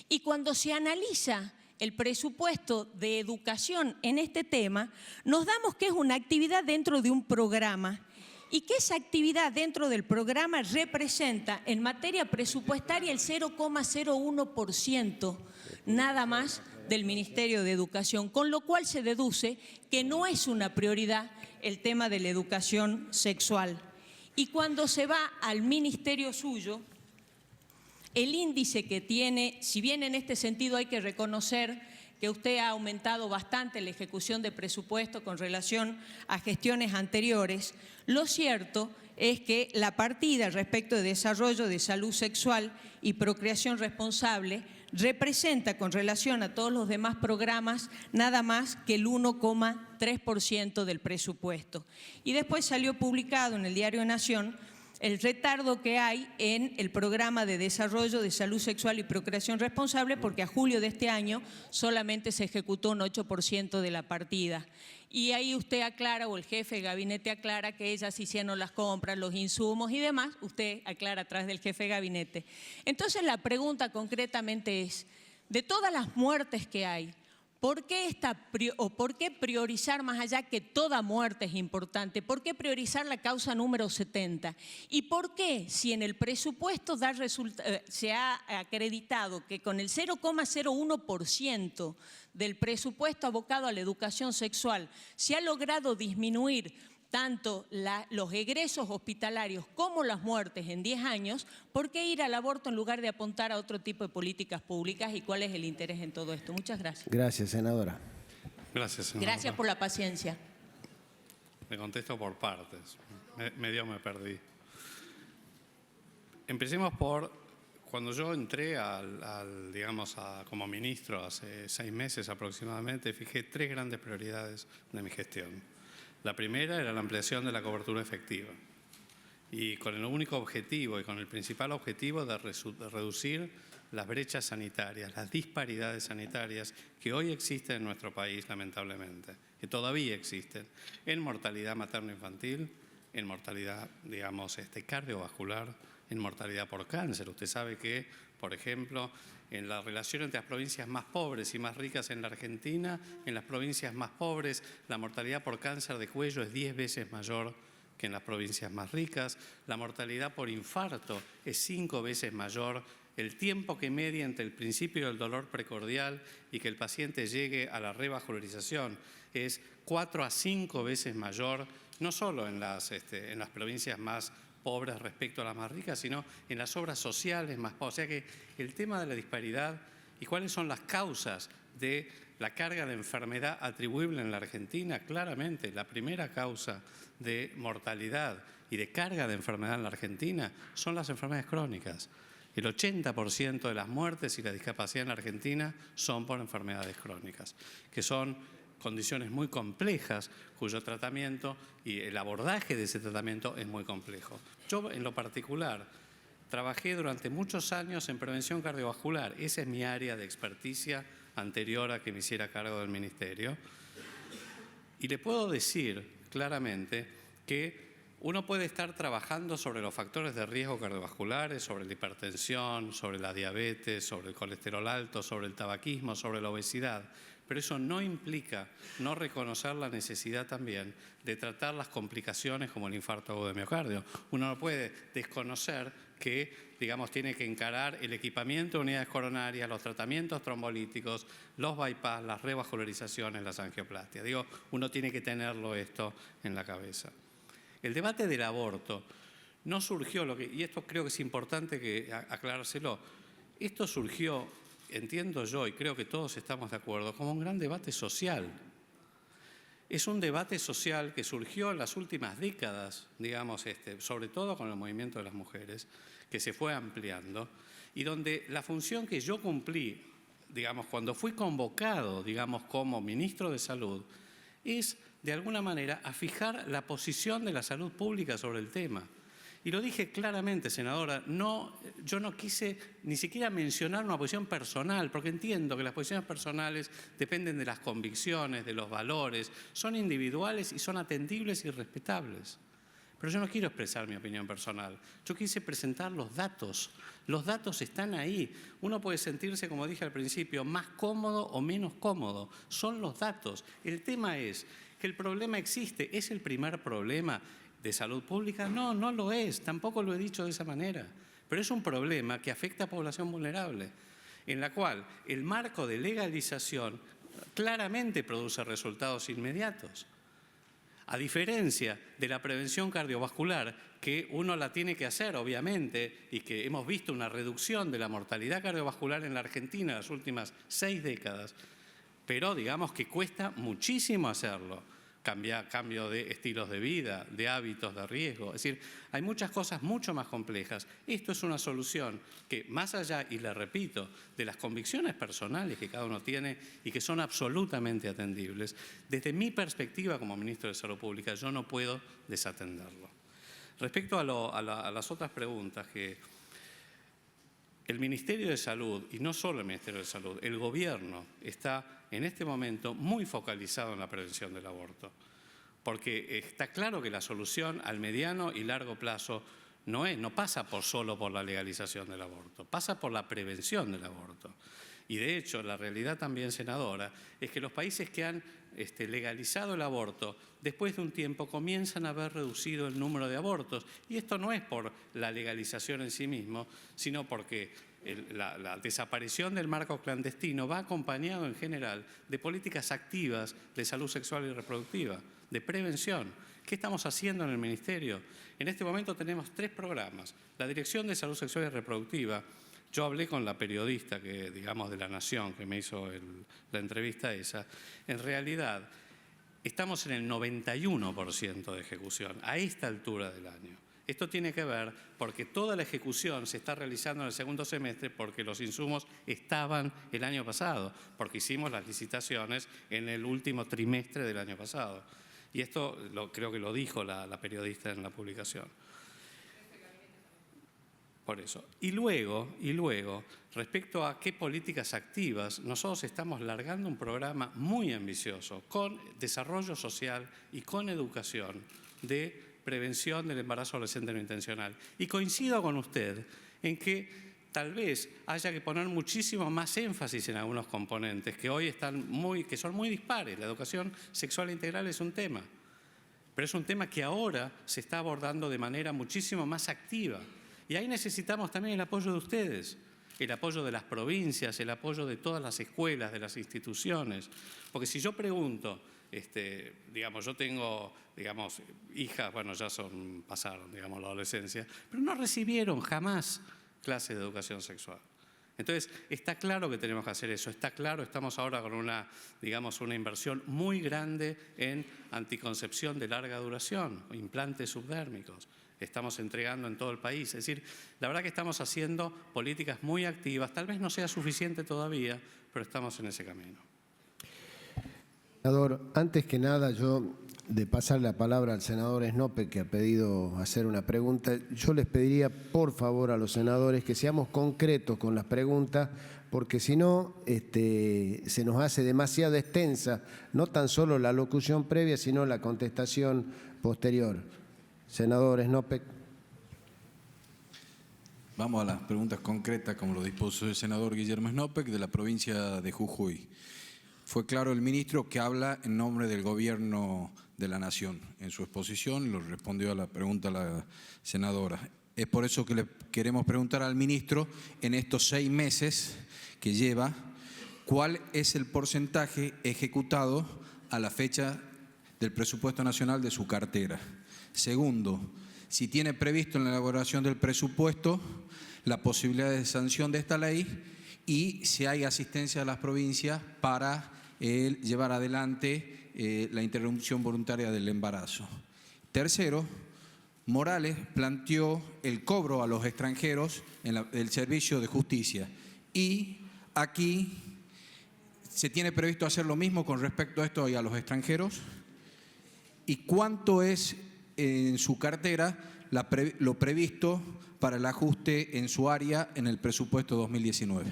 Y cuando se analiza el presupuesto de educación en este tema, nos damos que es una actividad dentro de un programa y que esa actividad dentro del programa representa en materia presupuestaria el 0,01% nada más del Ministerio de Educación, con lo cual se deduce que no es una prioridad el tema de la educación sexual. Y cuando se va al ministerio suyo, el índice que tiene, si bien en este sentido hay que reconocer que usted ha aumentado bastante la ejecución de presupuesto con relación a gestiones anteriores, lo cierto es que la partida respecto de desarrollo de salud sexual y procreación responsable representa con relación a todos los demás programas nada más que el 1,3% del presupuesto. Y después salió publicado en el Diario Nación el retardo que hay en el programa de desarrollo de salud sexual y procreación responsable, porque a julio de este año solamente se ejecutó un 8% de la partida. Y ahí usted aclara, o el jefe de gabinete aclara, que ellas hicieron las compras, los insumos y demás. Usted aclara a través del jefe de gabinete. Entonces la pregunta concretamente es, de todas las muertes que hay, ¿por qué priorizar más allá que toda muerte es importante? ¿Por qué priorizar la causa número 70? ¿Y por qué, si en el presupuesto se ha acreditado que con el 0,01% del presupuesto abocado a la educación sexual se ha logrado disminuir tanto los egresos hospitalarios como las muertes en 10 años, ¿por qué ir al aborto en lugar de apuntar a otro tipo de políticas públicas y cuál es el interés en todo esto? Muchas gracias. Gracias, senadora. Gracias, senadora. Gracias por la paciencia. Me contesto por partes. Medio me perdí. Empecemos por, cuando yo entré como ministro hace 6 meses aproximadamente, fijé 3 grandes prioridades de mi gestión. La primera era la ampliación de la cobertura efectiva y con el único objetivo y con el principal objetivo de reducir las brechas sanitarias, las disparidades sanitarias que hoy existen en nuestro país, lamentablemente, que todavía existen en mortalidad materno-infantil, en mortalidad, cardiovascular, en mortalidad por cáncer. Usted sabe que, por ejemplo, en la relación entre las provincias más pobres y más ricas en la Argentina, en las provincias más pobres la mortalidad por cáncer de cuello es 10 veces mayor que en las provincias más ricas, la mortalidad por infarto es 5 veces mayor, el tiempo que media entre el principio del dolor precordial y que el paciente llegue a la revascularización es 4 a 5 veces mayor, no solo en las provincias más pobres respecto a las más ricas, sino en las obras sociales más pobres. O sea que el tema de la disparidad y cuáles son las causas de la carga de enfermedad atribuible en la Argentina, claramente la primera causa de mortalidad y de carga de enfermedad en la Argentina son las enfermedades crónicas. El 80% de las muertes y la discapacidad en la Argentina son por enfermedades crónicas, que son condiciones muy complejas cuyo tratamiento y el abordaje de ese tratamiento es muy complejo. Yo, en lo particular, trabajé durante muchos años en prevención cardiovascular. Esa es mi área de experticia anterior a que me hiciera cargo del ministerio. Y le puedo decir claramente que uno puede estar trabajando sobre los factores de riesgo cardiovasculares, sobre la hipertensión, sobre la diabetes, sobre el colesterol alto, sobre el tabaquismo, sobre la obesidad, pero eso no implica no reconocer la necesidad también de tratar las complicaciones como el infarto agudo de miocardio. Uno no puede desconocer que, tiene que encarar el equipamiento de unidades coronarias, los tratamientos trombolíticos, los bypass, las revascularizaciones, las angioplastias. Uno tiene que tenerlo esto en la cabeza. El debate del aborto no surgió, y esto creo que es importante aclarárselo, esto surgió, entiendo yo, y creo que todos estamos de acuerdo, como un gran debate social. Es un debate social que surgió en las últimas décadas, sobre todo con el movimiento de las mujeres, que se fue ampliando, y donde la función que yo cumplí, cuando fui convocado, como ministro de Salud, es, de alguna manera, a fijar la posición de la salud pública sobre el tema. Y lo dije claramente, senadora, yo no quise ni siquiera mencionar una posición personal, porque entiendo que las posiciones personales dependen de las convicciones, de los valores, son individuales y son atendibles y respetables. Pero yo no quiero expresar mi opinión personal, yo quise presentar los datos. Los datos están ahí. Uno puede sentirse, como dije al principio, más cómodo o menos cómodo. Son los datos. El tema es que el problema existe. ¿Es el primer problema de salud pública? No, no lo es. Tampoco lo he dicho de esa manera. Pero es un problema que afecta a población vulnerable, en la cual el marco de legalización claramente produce resultados inmediatos. A diferencia de la prevención cardiovascular, que uno la tiene que hacer, obviamente, y que hemos visto una reducción de la mortalidad cardiovascular en la Argentina en las últimas 6 décadas, pero digamos que cuesta muchísimo hacerlo. Cambio de estilos de vida, de hábitos de riesgo. Es decir, hay muchas cosas mucho más complejas. Esto es una solución que, más allá, y le repito, de las convicciones personales que cada uno tiene y que son absolutamente atendibles, desde mi perspectiva como ministro de Salud Pública, yo no puedo desatenderlo. Respecto a las otras preguntas, que el Ministerio de Salud, y no solo el Ministerio de Salud, el Gobierno está en este momento muy focalizado en la prevención del aborto, porque está claro que la solución al mediano y largo plazo no pasa solo por la legalización del aborto, pasa por la prevención del aborto. Y de hecho, la realidad también, senadora, es que los países que han legalizado el aborto, después de un tiempo comienzan a haber reducido el número de abortos. Y esto no es por la legalización en sí mismo, sino porque la desaparición del marco clandestino va acompañado en general de políticas activas de salud sexual y reproductiva, de prevención. ¿Qué estamos haciendo en el Ministerio? En este momento tenemos 3 programas. La Dirección de Salud Sexual y Reproductiva. Yo hablé con la periodista de La Nación, que me hizo la entrevista esa. En realidad, estamos en el 91% de ejecución a esta altura del año. Esto tiene que ver porque toda la ejecución se está realizando en el segundo semestre porque los insumos estaban el año pasado, porque hicimos las licitaciones en el último trimestre del año pasado. Y esto creo que lo dijo la periodista en la publicación. Por eso. Y luego, respecto a qué políticas activas, nosotros estamos largando un programa muy ambicioso con desarrollo social y con educación de prevención del embarazo adolescente no intencional. Y coincido con usted en que tal vez haya que poner muchísimo más énfasis en algunos componentes que hoy que son muy dispares. La educación sexual integral es un tema, pero es un tema que ahora se está abordando de manera muchísimo más activa. Y ahí necesitamos también el apoyo de ustedes, el apoyo de las provincias, el apoyo de todas las escuelas, de las instituciones. Porque si yo pregunto, yo tengo, hijas, bueno, ya pasaron, la adolescencia, pero no recibieron jamás clases de educación sexual. Entonces, está claro que tenemos que hacer eso, está claro, estamos ahora con una inversión muy grande en anticoncepción de larga duración, implantes subdérmicos. Estamos entregando en todo el país. Es decir, la verdad que estamos haciendo políticas muy activas. Tal vez no sea suficiente todavía, pero estamos en ese camino. Senador, antes que nada, de pasar la palabra al senador Snope, que ha pedido hacer una pregunta, yo les pediría, por favor, a los senadores que seamos concretos con las preguntas, porque si no, se nos hace demasiado extensa, no tan solo la locución previa, sino la contestación posterior. Senador Snope. Vamos a las preguntas concretas, como lo dispuso el senador Guillermo Snope, de la provincia de Jujuy. Fue claro el ministro que habla en nombre del Gobierno de la Nación. En su exposición lo respondió a la pregunta la senadora. Es por eso que le queremos preguntar al ministro, en estos 6 meses que lleva, ¿cuál es el porcentaje ejecutado a la fecha del presupuesto nacional de su cartera? Segundo, si tiene previsto en la elaboración del presupuesto la posibilidad de sanción de esta ley y si hay asistencia a las provincias para llevar adelante la interrupción voluntaria del embarazo. Tercero, Morales planteó el cobro a los extranjeros en el servicio de justicia y aquí se tiene previsto hacer lo mismo con respecto a esto y a los extranjeros. ¿Y cuánto es en su cartera lo previsto para el ajuste en su área en el presupuesto 2019.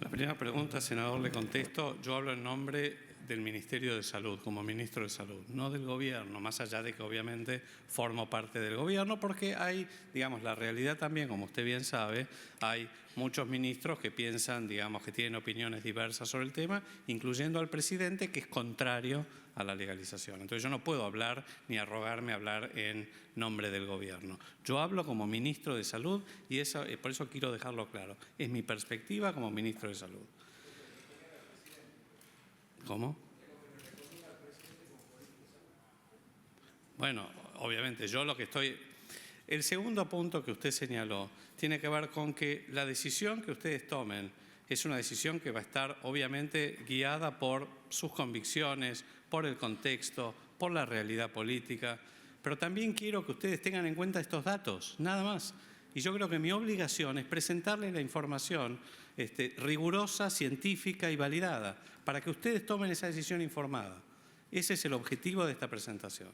La primera pregunta, senador, le contesto. Yo hablo en nombre del Ministerio de Salud, como ministro de Salud, no del gobierno, más allá de que obviamente formo parte del gobierno, porque hay, digamos, la realidad también, como usted bien sabe, hay muchos ministros que piensan, digamos, que tienen opiniones diversas sobre el tema, incluyendo al presidente, que es contrario a la legalización. Entonces yo no puedo hablar ni arrogarme a hablar en nombre del gobierno. Yo hablo como ministro de Salud y por eso quiero dejarlo claro. Es mi perspectiva como ministro de Salud. ¿Cómo? Bueno, obviamente, yo lo que estoy... El segundo punto que usted señaló tiene que ver con que la decisión que ustedes tomen es una decisión que va a estar obviamente guiada por sus convicciones, por el contexto, por la realidad política, pero también quiero que ustedes tengan en cuenta estos datos, nada más. Y yo creo que mi obligación es presentarles la información rigurosa, científica y validada, para que ustedes tomen esa decisión informada. Ese es el objetivo de esta presentación.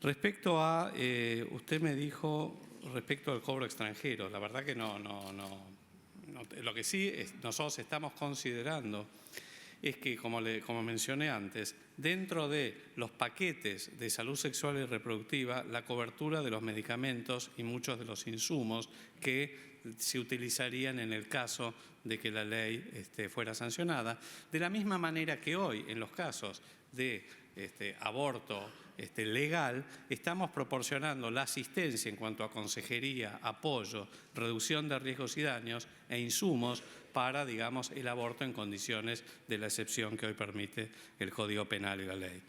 Respecto a, usted me dijo, respecto al cobro extranjero, la verdad que no, lo que sí nosotros estamos considerando es que, como mencioné antes, dentro de los paquetes de salud sexual y reproductiva, la cobertura de los medicamentos y muchos de los insumos que se utilizarían en el caso de que la ley fuera sancionada, de la misma manera que hoy, en los casos de aborto legal, estamos proporcionando la asistencia en cuanto a consejería, apoyo, reducción de riesgos y daños e insumos para, digamos, el aborto en condiciones de la excepción que hoy permite el Código Penal y la ley.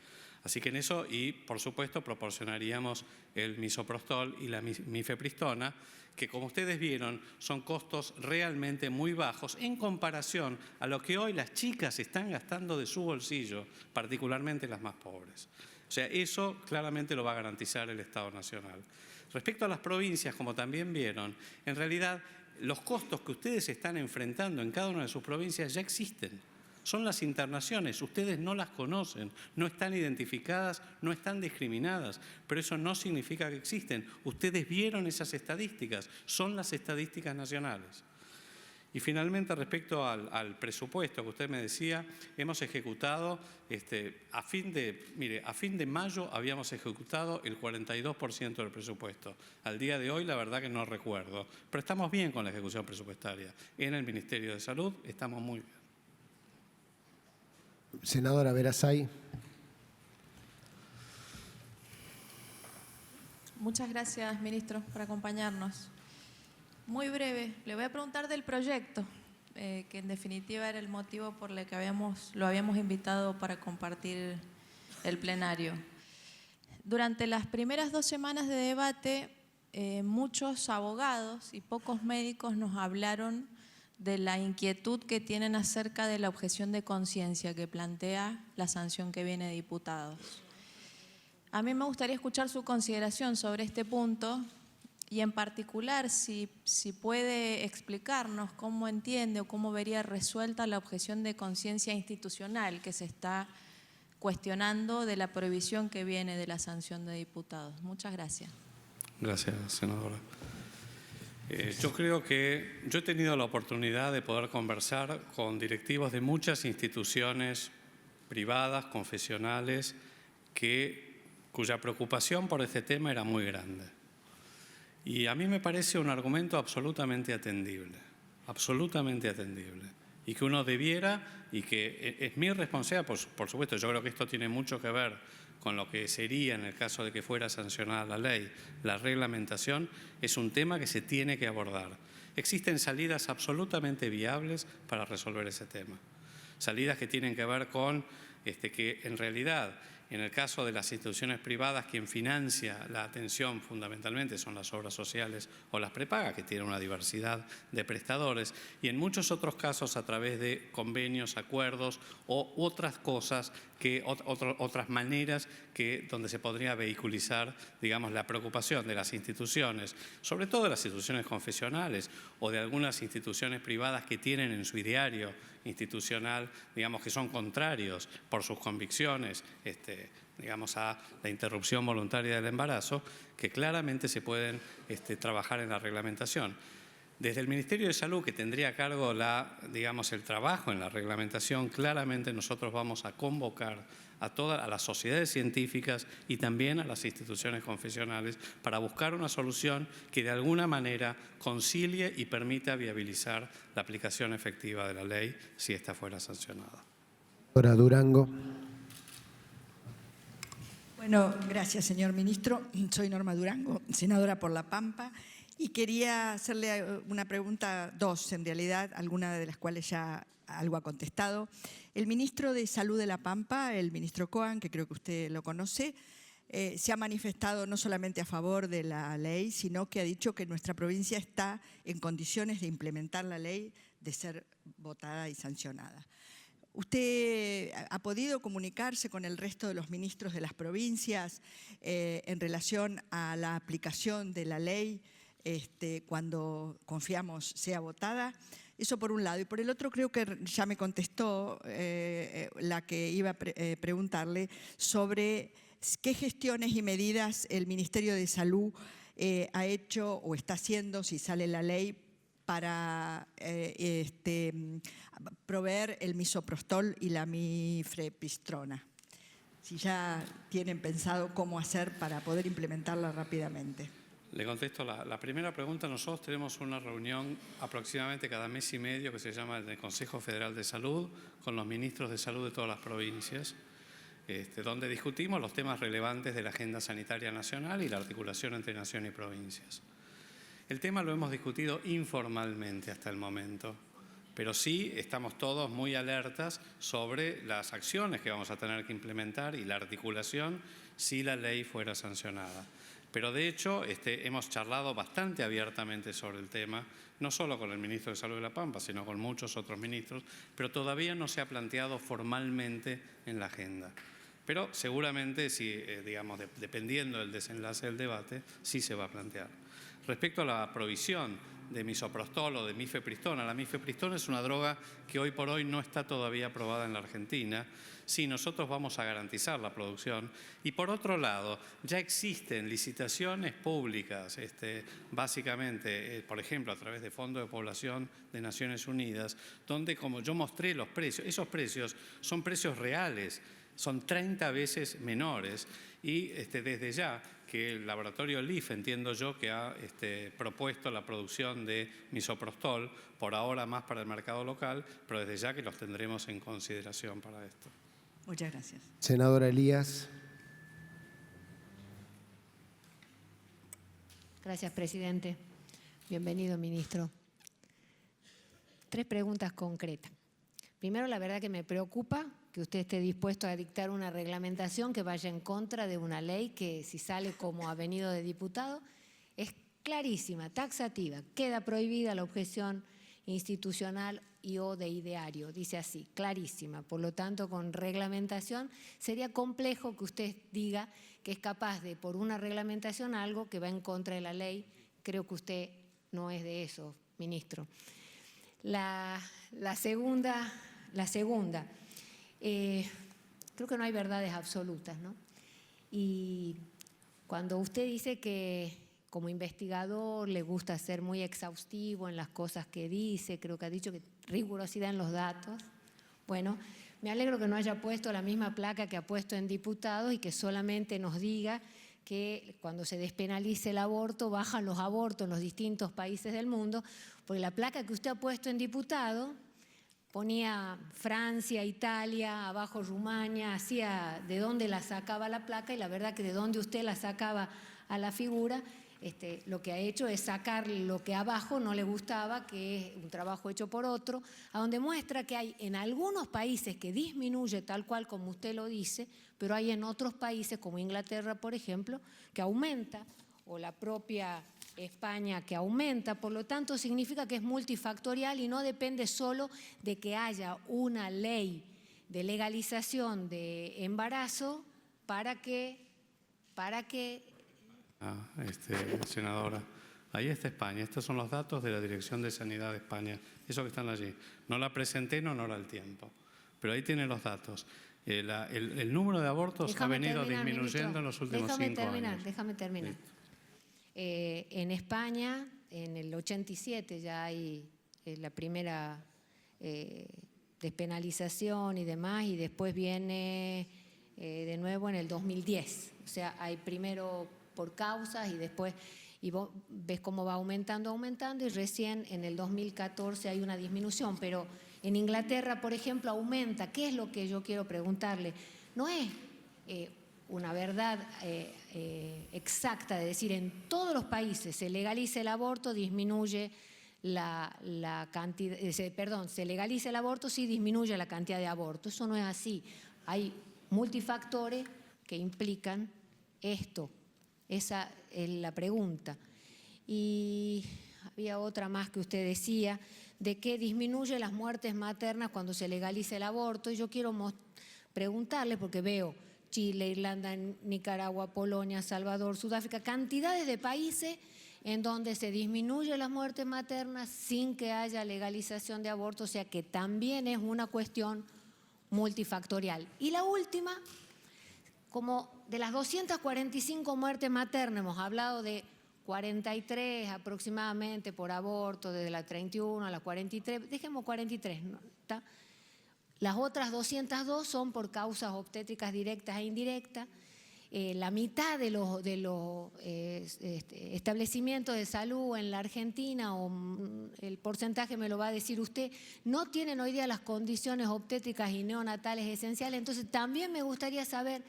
Así que en eso, y por supuesto, proporcionaríamos el misoprostol y la mifepristona, que como ustedes vieron son costos realmente muy bajos en comparación a lo que hoy las chicas están gastando de su bolsillo, particularmente las más pobres. O sea, eso claramente lo va a garantizar el Estado Nacional. Respecto a las provincias, como también vieron, en realidad los costos que ustedes están enfrentando en cada una de sus provincias ya existen. Son las internaciones, ustedes no las conocen, no están identificadas, no están discriminadas, pero eso no significa que existen. Ustedes vieron esas estadísticas, son las estadísticas nacionales. Y finalmente, respecto al presupuesto que usted me decía, hemos ejecutado, a fin de mayo habíamos ejecutado el 42% del presupuesto. Al día de hoy, la verdad que no recuerdo, pero estamos bien con la ejecución presupuestaria. En el Ministerio de Salud estamos muy bien. Senadora Verasay. Muchas gracias, ministro, por acompañarnos. Muy breve, le voy a preguntar del proyecto, que en definitiva era el motivo por el que lo habíamos invitado para compartir el plenario. Durante las primeras 2 semanas de debate, muchos abogados y pocos médicos nos hablaron de la inquietud que tienen acerca de la objeción de conciencia que plantea la sanción que viene de diputados. A mí me gustaría escuchar su consideración sobre este punto y en particular si puede explicarnos cómo entiende o cómo vería resuelta la objeción de conciencia institucional que se está cuestionando de la prohibición que viene de la sanción de diputados. Muchas gracias. Gracias, senadora. Yo creo que yo he tenido la oportunidad de poder conversar con directivos de muchas instituciones privadas, confesionales, cuya preocupación por este tema era muy grande. Y a mí me parece un argumento absolutamente atendible, y que uno debiera, y que es mi responsabilidad, por supuesto, yo creo que esto tiene mucho que ver con lo que sería en el caso de que fuera sancionada la ley, la reglamentación, es un tema que se tiene que abordar. Existen salidas absolutamente viables para resolver ese tema. Salidas que tienen que ver con que en realidad, en el caso de las instituciones privadas, quien financia la atención fundamentalmente son las obras sociales o las prepagas, que tienen una diversidad de prestadores, y en muchos otros casos a través de convenios, acuerdos o otras cosas, otras maneras donde se podría vehiculizar, digamos, la preocupación de las instituciones, sobre todo de las instituciones confesionales o de algunas instituciones privadas que tienen en su ideario institucional, digamos, que son contrarios por sus convicciones, digamos, a la interrupción voluntaria del embarazo, que claramente se pueden trabajar en la reglamentación. Desde el Ministerio de Salud, que tendría a cargo digamos, el trabajo en la reglamentación, claramente nosotros vamos a convocar a las sociedades científicas y también a las instituciones confesionales para buscar una solución que de alguna manera concilie y permita viabilizar la aplicación efectiva de la ley si esta fuera sancionada. Doctora Durango. Bueno, gracias, señor ministro. Soy Norma Durango, senadora por La Pampa, y quería hacerle una pregunta, dos en realidad, alguna de las cuales ya algo ha contestado. El ministro de Salud de La Pampa, el ministro Coan, que creo que usted lo conoce, se ha manifestado no solamente a favor de la ley, sino que ha dicho que nuestra provincia está en condiciones de implementar la ley, de ser votada y sancionada. ¿Usted ha podido comunicarse con el resto de los ministros de las provincias en relación a la aplicación de la ley cuando confiamos sea votada? Eso por un lado. Y por el otro creo que ya me contestó la que iba a preguntarle sobre qué gestiones y medidas el Ministerio de Salud ha hecho o está haciendo, si sale la ley, para proveer el misoprostol y la mifepristona. Si ya tienen pensado cómo hacer para poder implementarla rápidamente. Le contesto la primera pregunta. Nosotros tenemos una reunión aproximadamente cada mes y medio que se llama el Consejo Federal de Salud con los ministros de salud de todas las provincias, donde discutimos los temas relevantes de la agenda sanitaria nacional y la articulación entre nación y provincias. El tema lo hemos discutido informalmente hasta el momento, pero sí estamos todos muy alertas sobre las acciones que vamos a tener que implementar y la articulación si la ley fuera sancionada. Pero de hecho hemos charlado bastante abiertamente sobre el tema, no solo con el ministro de Salud de La Pampa, sino con muchos otros ministros, pero todavía no se ha planteado formalmente en la agenda. Pero seguramente, digamos, dependiendo del desenlace del debate, sí se va a plantear. Respecto a la provisión de misoprostol o de mifepristona, la mifepristona es una droga que hoy por hoy no está todavía aprobada en la Argentina. Sí, nosotros vamos a garantizar la producción. Y por otro lado, ya existen licitaciones públicas, básicamente, por ejemplo, a través de Fondo de Población de Naciones Unidas, donde, como yo mostré los precios, esos precios son precios reales, son 30 veces menores y desde ya que el laboratorio LIF, entiendo yo, que ha propuesto la producción de misoprostol, por ahora más para el mercado local, pero desde ya que los tendremos en consideración para esto. Muchas gracias. Senadora Elías. Gracias, presidente. Bienvenido, ministro. 3 preguntas concretas. Primero, la verdad que me preocupa que usted esté dispuesto a dictar una reglamentación que vaya en contra de una ley que, si sale como ha venido de diputado, es clarísima, taxativa. Queda prohibida la objeción institucional y o de ideario, dice así, clarísima. Por lo tanto, con reglamentación sería complejo que usted diga que es capaz de, por una reglamentación, algo que va en contra de la ley. Creo que usted no es de eso, ministro. La segunda, creo que no hay verdades absolutas, ¿no? Y cuando usted dice que como investigador le gusta ser muy exhaustivo en las cosas que dice, creo que ha dicho que rigurosidad en los datos, bueno, me alegro que no haya puesto la misma placa que ha puesto en diputados y que solamente nos diga que cuando se despenalice el aborto bajan los abortos en los distintos países del mundo, porque la placa que usted ha puesto en diputado ponía Francia, Italia, abajo Rumania, hacía de dónde la sacaba la placa y la verdad que de dónde usted la sacaba a la figura, lo que ha hecho es sacar lo que abajo no le gustaba, que es un trabajo hecho por otro, a donde muestra que hay en algunos países que disminuye tal cual como usted lo dice, pero hay en otros países como Inglaterra, por ejemplo, que aumenta, o la propia España que aumenta, por lo tanto significa que es multifactorial y no depende solo de que haya una ley de legalización de embarazo para que Senadora, Ahí está España. Estos son los datos de la Dirección de Sanidad de España. Esos que están allí. No la presenté en honor al tiempo. Pero ahí tienen los datos. El número de abortos ha venido disminuyendo en los últimos 5 años. Déjame terminar. En España, en el 87 ya hay la primera despenalización y demás, y después viene de nuevo en el 2010. O sea, hay primero por causas y después, y vos ves cómo va aumentando, y recién en el 2014 hay una disminución, pero en Inglaterra, por ejemplo, aumenta. ¿Qué es lo que yo quiero preguntarle? No es una verdad exacta de decir en todos los países se legaliza el aborto, disminuye la cantidad, se legaliza el aborto, sí disminuye la cantidad de abortos. Eso no es así. Hay multifactores que implican esto. Esa es la pregunta. Y había otra más que usted decía, de que disminuye las muertes maternas cuando se legaliza el aborto. Y yo quiero preguntarle, porque veo Chile, Irlanda, Nicaragua, Polonia, Salvador, Sudáfrica, cantidades de países en donde se disminuye las muertes maternas sin que haya legalización de aborto, o sea que también es una cuestión multifactorial. Y la última, como de las 245 muertes maternas, hemos hablado de 43 aproximadamente por aborto, desde la 31 a la 43, dejemos 43, ¿no? ¿Está? Las otras 202 son por causas obstétricas directas e indirectas. La mitad de los establecimientos de salud en la Argentina, o el porcentaje me lo va a decir usted, no tienen hoy día las condiciones obstétricas y neonatales esenciales. Entonces también me gustaría saber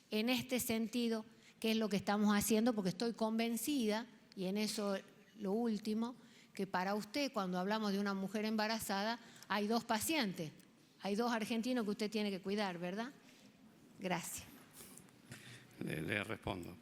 en este sentido qué es lo que estamos haciendo, porque estoy convencida, y en eso lo último, que para usted cuando hablamos de una mujer embarazada hay 2 pacientes, hay 2 argentinos que usted tiene que cuidar, ¿verdad? Gracias. Le respondo.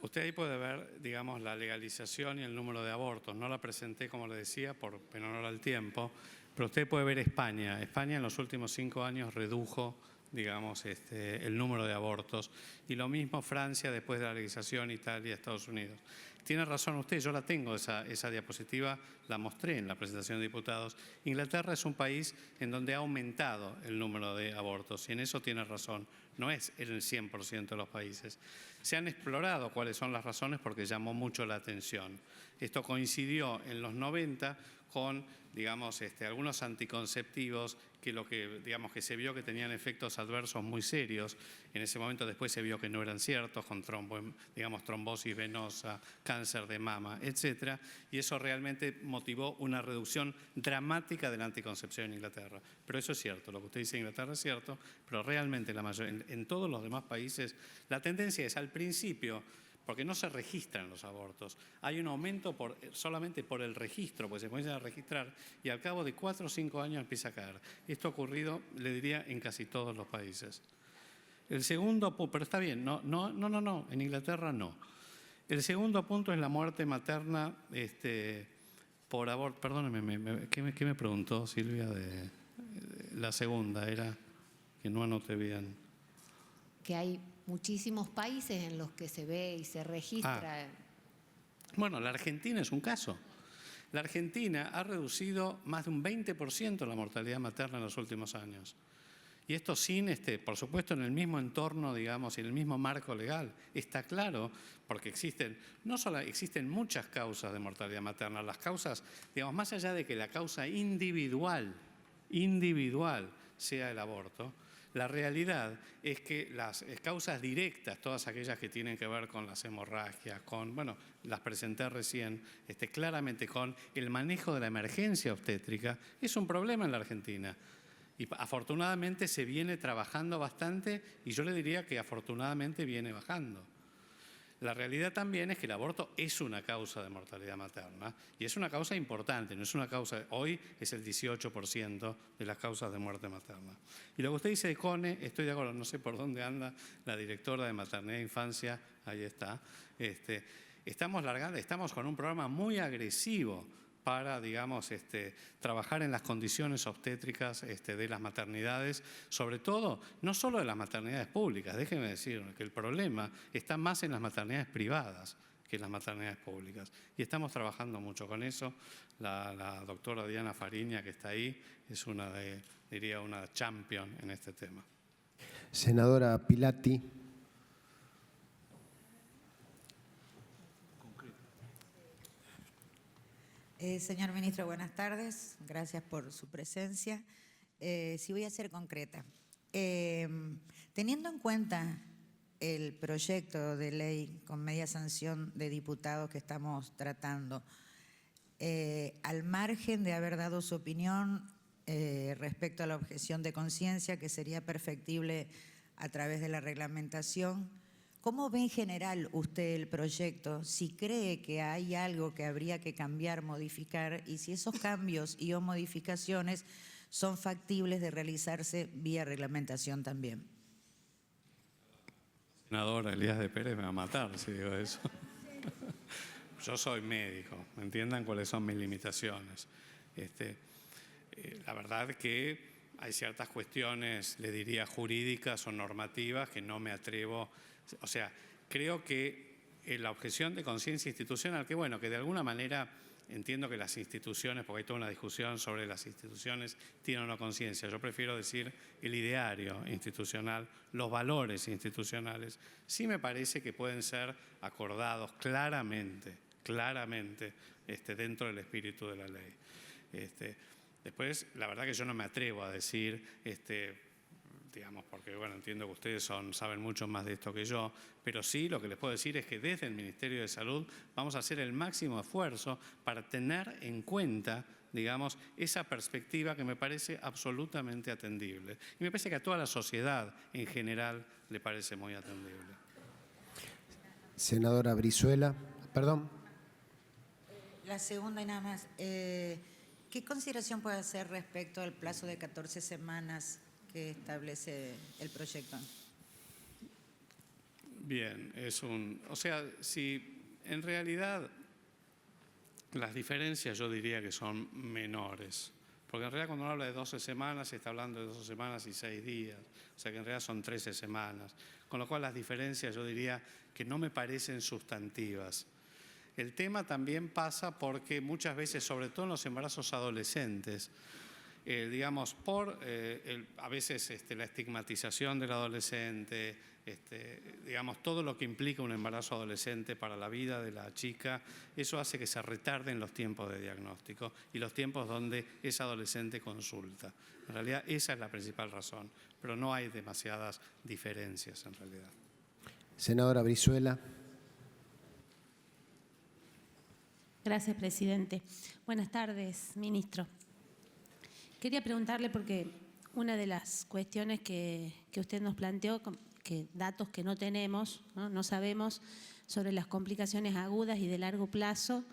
Usted ahí puede ver, digamos, la legalización y el número de abortos. No la presenté, como le decía, en honor al tiempo, pero usted puede ver España. España en los últimos 5 años redujo, digamos, el número de abortos. Y lo mismo Francia después de la legalización, Italia, Estados Unidos. Tiene razón usted, yo la tengo, esa diapositiva, la mostré en la presentación de diputados. Inglaterra es un país en donde ha aumentado el número de abortos, y en eso tiene razón. No es en el 100% de los países. Se han explorado cuáles son las razones porque llamó mucho la atención. Esto coincidió en los 90 con, digamos, algunos anticonceptivos que se vio que tenían efectos adversos muy serios. En ese momento después se vio que no eran ciertos, con trombosis venosa, cáncer de mama, etc. Y eso realmente motivó una reducción dramática de la anticoncepción en Inglaterra. Pero eso es cierto, lo que usted dice en Inglaterra es cierto, pero realmente en todos los demás países la tendencia es al principio, porque no se registran los abortos. Hay un aumento solamente por el registro, pues se comienzan a registrar y al cabo de 4 o 5 años empieza a caer. Esto ha ocurrido, le diría, en casi todos los países. El segundo, pero está bien, no, en Inglaterra no. El segundo punto es la muerte materna por aborto. Perdóneme, ¿qué me preguntó Silvia? La segunda era, que no anoté bien. Que hay muchísimos países en los que se ve y se registra. Bueno, la Argentina es un caso. La Argentina ha reducido más de un 20% la mortalidad materna en los últimos años. Y esto sin, por supuesto, en el mismo entorno, digamos, y en el mismo marco legal. Está claro, porque existen muchas causas de mortalidad materna. Las causas, digamos, más allá de que la causa individual sea el aborto, la realidad es que las causas directas, todas aquellas que tienen que ver con las hemorragias, las presenté recién, claramente con el manejo de la emergencia obstétrica, es un problema en la Argentina. Y afortunadamente se viene trabajando bastante y yo le diría que afortunadamente viene bajando. La realidad también es que el aborto es una causa de mortalidad materna y es una causa importante, no es una causa, hoy es el 18% de las causas de muerte materna. Y lo que usted dice de CONE, estoy de acuerdo, no sé por dónde anda la directora de Maternidad e Infancia, ahí está. Estamos con un programa muy agresivo para, digamos, trabajar en las condiciones obstétricas de las maternidades, sobre todo, no solo de las maternidades públicas, déjenme decir que el problema está más en las maternidades privadas que es las maternidades públicas. Y estamos trabajando mucho con eso. La doctora Diana Fariña, que está ahí, es una champion en este tema. Senadora Pilati. Señor ministro, buenas tardes. Gracias por su presencia. Sí, voy a ser concreta. Teniendo en cuenta el proyecto de ley con media sanción de diputados que estamos tratando, al margen de haber dado su opinión respecto a la objeción de conciencia, que sería perfectible a través de la reglamentación, ¿cómo ve en general usted el proyecto? Si cree que hay algo que habría que cambiar, modificar, y si esos cambios y o modificaciones son factibles de realizarse vía reglamentación también. Senadora Elías de Pérez me va a matar si digo eso. Yo soy médico, entiendan cuáles son mis limitaciones. La verdad que hay ciertas cuestiones, le diría, jurídicas o normativas que no me atrevo. O sea, creo que la objeción de conciencia institucional, que bueno, que de alguna manera entiendo que las instituciones, porque hay toda una discusión sobre las instituciones tienen o no conciencia, yo prefiero decir el ideario institucional, los valores institucionales, sí me parece que pueden ser acordados claramente dentro del espíritu de la ley. Después, la verdad que yo no me atrevo a decir, digamos, porque bueno, entiendo que ustedes saben mucho más de esto que yo, pero sí lo que les puedo decir es que desde el Ministerio de Salud vamos a hacer el máximo esfuerzo para tener en cuenta, digamos, esa perspectiva que me parece absolutamente atendible. Y me parece que a toda la sociedad en general le parece muy atendible. Senadora Brizuela, perdón. La segunda y nada más, ¿qué consideración puede hacer respecto al plazo de 14 semanas que establece el proyecto? Bien, o sea, si en realidad las diferencias yo diría que son menores, porque en realidad cuando uno habla de 12 semanas se está hablando de 12 semanas y 6 días, o sea que en realidad son 13 semanas, con lo cual las diferencias yo diría que no me parecen sustantivas. El tema también pasa porque muchas veces, sobre todo en los embarazos adolescentes, digamos, por a veces la estigmatización del adolescente, digamos, todo lo que implica un embarazo adolescente para la vida de la chica, eso hace que se retarden los tiempos de diagnóstico y los tiempos donde ese adolescente consulta. En realidad esa es la principal razón, pero no hay demasiadas diferencias en realidad. Senadora Brizuela. Gracias, presidente. Buenas tardes, ministro. Quería preguntarle, porque una de las cuestiones que usted nos planteó, que datos que no tenemos, no sabemos sobre las complicaciones agudas y de largo plazo,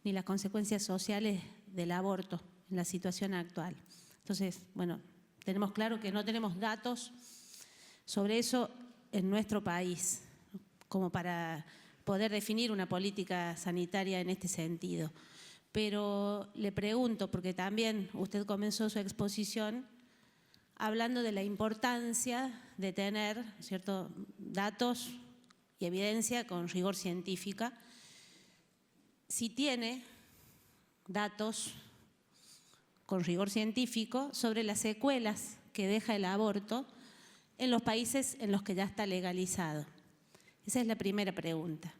ni las consecuencias sociales del aborto en la situación actual. Entonces, bueno, tenemos claro que no tenemos datos sobre eso en nuestro país, como para poder definir una política sanitaria en este sentido. Pero le pregunto, porque también usted comenzó su exposición hablando de la importancia de tener ciertos datos y evidencia con rigor científica. Si tiene datos con rigor científico sobre las secuelas que deja el aborto en los países en los que ya está legalizado. Esa es la primera pregunta.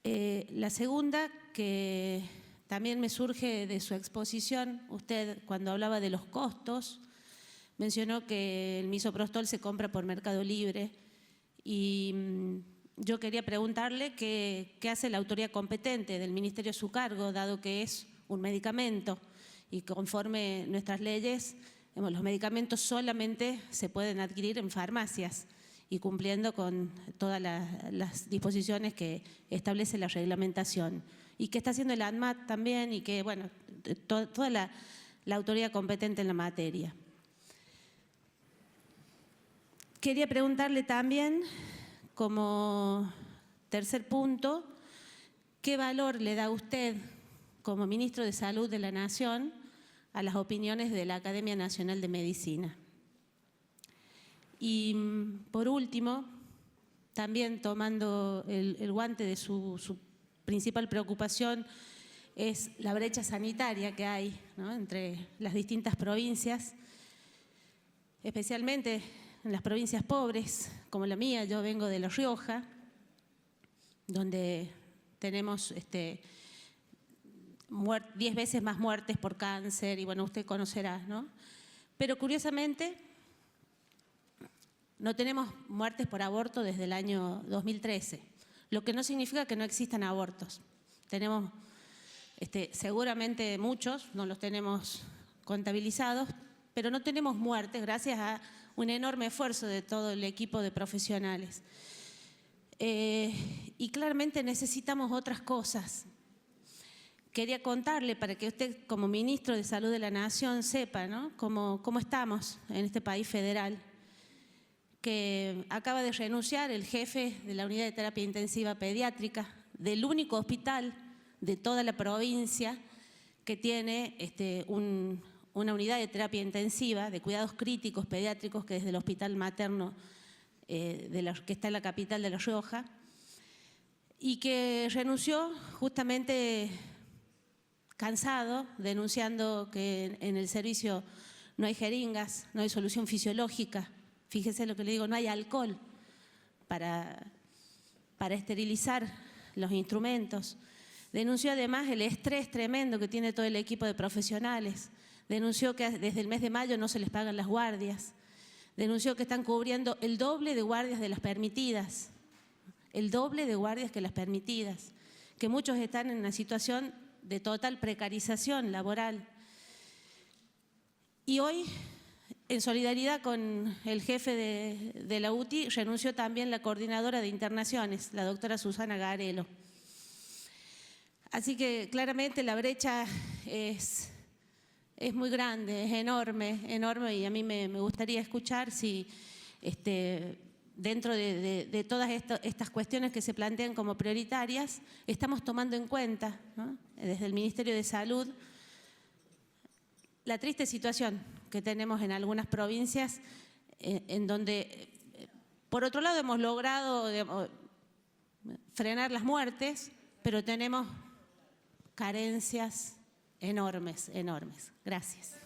La segunda, que también me surge de su exposición, usted cuando hablaba de los costos, mencionó que el misoprostol se compra por Mercado Libre y yo quería preguntarle qué hace la autoridad competente del Ministerio a su cargo, dado que es un medicamento y conforme nuestras leyes, los medicamentos solamente se pueden adquirir en farmacias y cumpliendo con todas las disposiciones que establece la reglamentación. Y que está haciendo el ANMAT también y que, bueno, toda la autoridad competente en la materia. Quería preguntarle también, como tercer punto, ¿qué valor le da usted como ministro de Salud de la Nación a las opiniones de la Academia Nacional de Medicina? Y por último, también tomando el guante de su principal preocupación es la brecha sanitaria que hay, ¿no?, entre las distintas provincias, especialmente en las provincias pobres, como la mía. Yo vengo de La Rioja, donde tenemos 10 veces más muertes por cáncer, y bueno, usted conocerá, ¿no? Pero curiosamente, no tenemos muertes por aborto desde el año 2013, lo que no significa que no existan abortos. Tenemos seguramente muchos, no los tenemos contabilizados, pero no tenemos muertes gracias a un enorme esfuerzo de todo el equipo de profesionales. Y claramente necesitamos otras cosas. Quería contarle, para que usted como ministro de Salud de la Nación sepa, ¿no?, cómo estamos en este país federal, que acaba de renunciar el jefe de la unidad de terapia intensiva pediátrica del único hospital de toda la provincia que tiene una unidad de terapia intensiva de cuidados críticos pediátricos, que es del hospital materno que está en la capital de La Rioja, y que renunció justamente cansado, denunciando que en el servicio no hay jeringas, no hay solución fisiológica. Fíjese lo que le digo, no hay alcohol para esterilizar los instrumentos. Denunció además el estrés tremendo que tiene todo el equipo de profesionales. Denunció que desde el mes de mayo no se les pagan las guardias. Denunció que están cubriendo el doble de guardias de las permitidas. El doble de guardias que las permitidas. Que muchos están en una situación de total precarización laboral. Y hoy, en solidaridad con el jefe de la UTI, renunció también la coordinadora de internaciones, la doctora Susana Garelo. Así que claramente la brecha es muy grande, es enorme, y a mí me gustaría escuchar si dentro de todas estas cuestiones que se plantean como prioritarias, estamos tomando en cuenta, ¿no?, desde el Ministerio de Salud, la triste situación que tenemos en algunas provincias, en donde, por otro lado, hemos logrado frenar las muertes, pero tenemos carencias enormes. Gracias.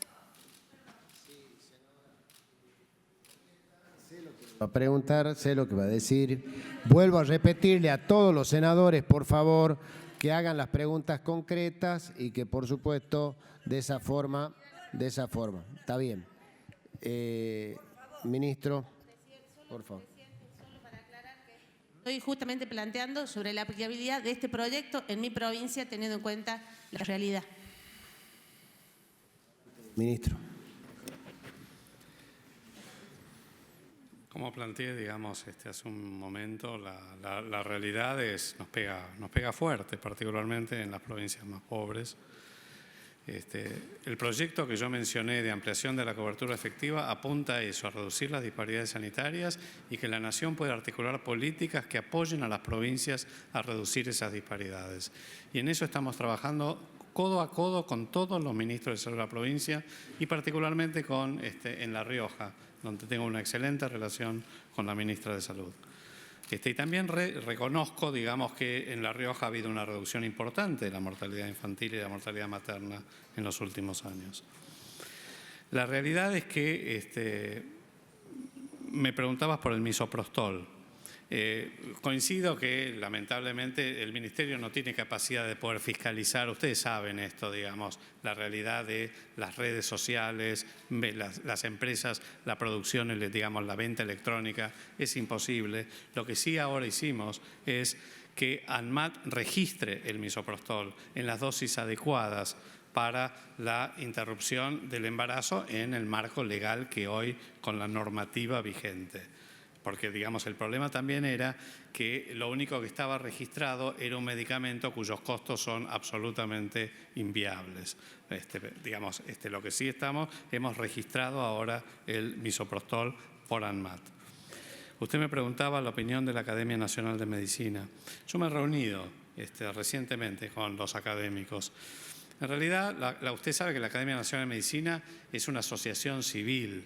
Va a preguntar, sé lo que va a decir. Vuelvo a repetirle a todos los senadores, por favor, que hagan las preguntas concretas y que, por supuesto, de esa forma. Está bien. Ministro, por favor. Estoy justamente planteando sobre la aplicabilidad de este proyecto en mi provincia, teniendo en cuenta la realidad. Ministro. Como planteé, digamos, hace un momento, la realidad nos pega fuerte, particularmente en las provincias más pobres. El proyecto que yo mencioné de ampliación de la cobertura efectiva apunta a eso, a reducir las disparidades sanitarias y que la Nación pueda articular políticas que apoyen a las provincias a reducir esas disparidades. Y en eso estamos trabajando codo a codo con todos los ministros de salud de la provincia y particularmente en La Rioja, donde tengo una excelente relación con la ministra de Salud. Y también reconozco, digamos, que en La Rioja ha habido una reducción importante de la mortalidad infantil y la mortalidad materna en los últimos años. La realidad es que me preguntabas por el misoprostol. Coincido que, lamentablemente, el Ministerio no tiene capacidad de poder fiscalizar. Ustedes saben esto, digamos, la realidad de las redes sociales, las empresas, la producción, digamos, la venta electrónica, es imposible. Lo que sí ahora hicimos es que ANMAT registre el misoprostol en las dosis adecuadas para la interrupción del embarazo en el marco legal que hoy con la normativa vigente. Porque, digamos, el problema también era que lo único que estaba registrado era un medicamento cuyos costos son absolutamente inviables. Lo que sí hemos registrado ahora el misoprostol por ANMAT. Usted me preguntaba la opinión de la Academia Nacional de Medicina. Yo me he reunido recientemente con los académicos. En realidad, usted sabe que la Academia Nacional de Medicina es una asociación civil.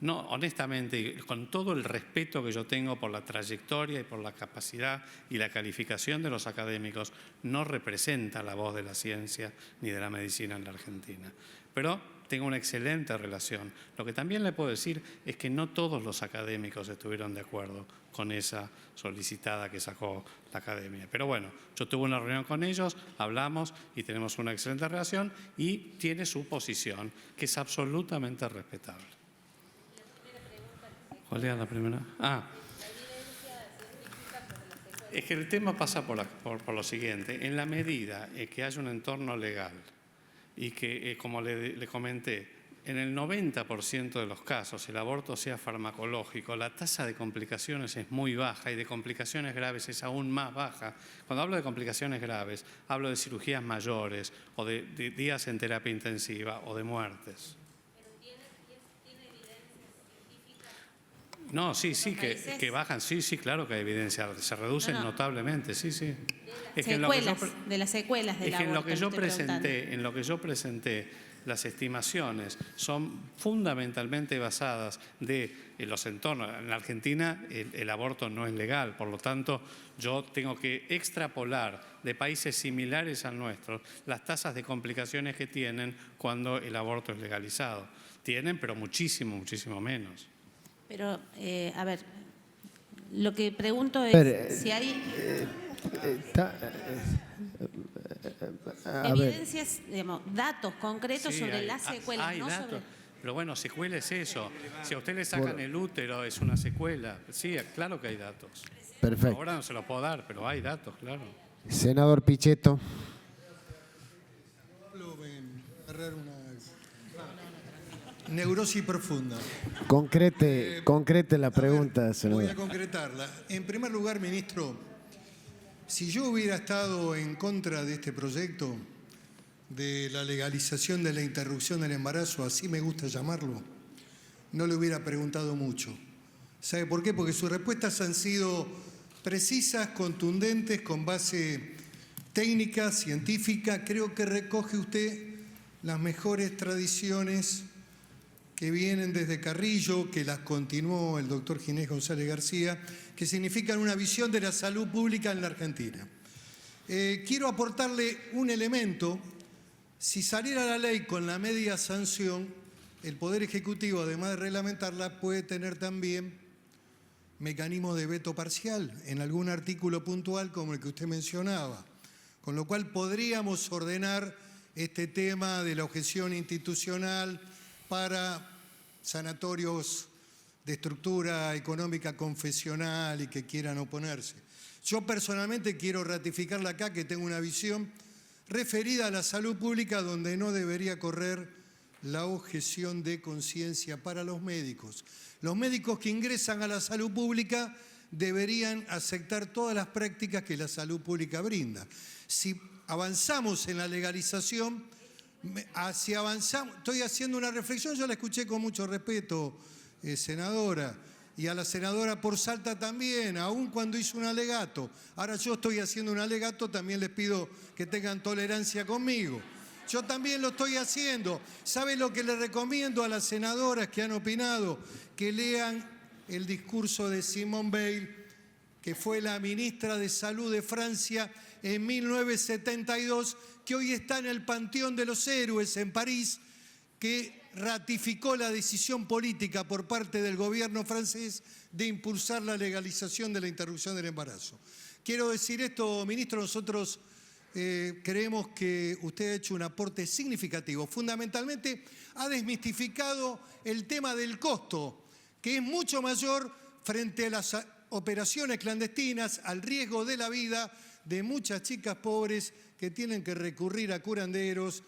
no, honestamente, con todo el respeto que yo tengo por la trayectoria y por la capacidad y la calificación de los académicos, no representa la voz de la ciencia ni de la medicina en la Argentina. Pero tengo una excelente relación. Lo que también le puedo decir es que no todos los académicos estuvieron de acuerdo con esa solicitada que sacó la academia. Pero bueno, yo tuve una reunión con ellos, hablamos y tenemos una excelente relación y tiene su posición, que es absolutamente respetable. ¿Cuál era la primera? Es que el tema pasa por lo siguiente. En la medida que haya un entorno legal y que, como le comenté, en el 90% de los casos el aborto sea farmacológico, la tasa de complicaciones es muy baja y de complicaciones graves es aún más baja. Cuando hablo de complicaciones graves, hablo de cirugías mayores o de días en terapia intensiva o de muertes. No, sí, que bajan, sí, claro que hay evidencia, se reducen notablemente, sí. De las secuelas del aborto. En lo que yo presenté, las estimaciones son fundamentalmente basadas de los entornos. En la Argentina el aborto no es legal, por lo tanto yo tengo que extrapolar de países similares al nuestro las tasas de complicaciones que tienen cuando el aborto es legalizado. Tienen, pero muchísimo menos. Pero, a ver, lo que pregunto es si hay evidencias, digamos, datos concretos sobre las secuelas, hay no datos. sobre... Pero bueno, secuela es eso. Si a usted le sacan el útero, es una secuela. Sí, claro que hay datos. Perfecto. Ahora no se los puedo dar, pero hay datos, claro. Senador Pichetto. Neurosis profunda. Concrete la pregunta, senador. Voy a concretarla. En primer lugar, ministro, si yo hubiera estado en contra de este proyecto de la legalización de la interrupción del embarazo, así me gusta llamarlo, no le hubiera preguntado mucho. ¿Sabe por qué? Porque sus respuestas han sido precisas, contundentes, con base técnica, científica. Creo que recoge usted las mejores tradiciones que vienen desde Carrillo, que las continuó el doctor Ginés González García, que significan una visión de la salud pública en la Argentina. Quiero aportarle un elemento. Si saliera la ley con la media sanción, el Poder Ejecutivo, además de reglamentarla, puede tener también mecanismos de veto parcial en algún artículo puntual como el que usted mencionaba, con lo cual podríamos ordenar este tema de la objeción institucional para sanatorios de estructura económica confesional y que quieran oponerse. Yo personalmente quiero ratificarle acá que tengo una visión referida a la salud pública donde no debería correr la objeción de conciencia para los médicos. Los médicos que ingresan a la salud pública deberían aceptar todas las prácticas que la salud pública brinda. Si avanzamos en la legalización, estoy haciendo una reflexión, yo la escuché con mucho respeto, senadora, y a la senadora por Salta también, aun cuando hizo un alegato. Ahora yo estoy haciendo un alegato, también les pido que tengan tolerancia conmigo. Yo también lo estoy haciendo. ¿Sabe lo que le recomiendo a las senadoras que han opinado? Que lean el discurso de Simone Veil, que fue la ministra de Salud de Francia en 1972, que hoy está en el Panteón de los Héroes en París, que ratificó la decisión política por parte del gobierno francés de impulsar la legalización de la interrupción del embarazo. Quiero decir esto, ministro, nosotros creemos que usted ha hecho un aporte significativo. Fundamentalmente ha desmistificado el tema del costo, que es mucho mayor frente a las operaciones clandestinas, al riesgo de la vida de muchas chicas pobres que tienen que recurrir a curanderos,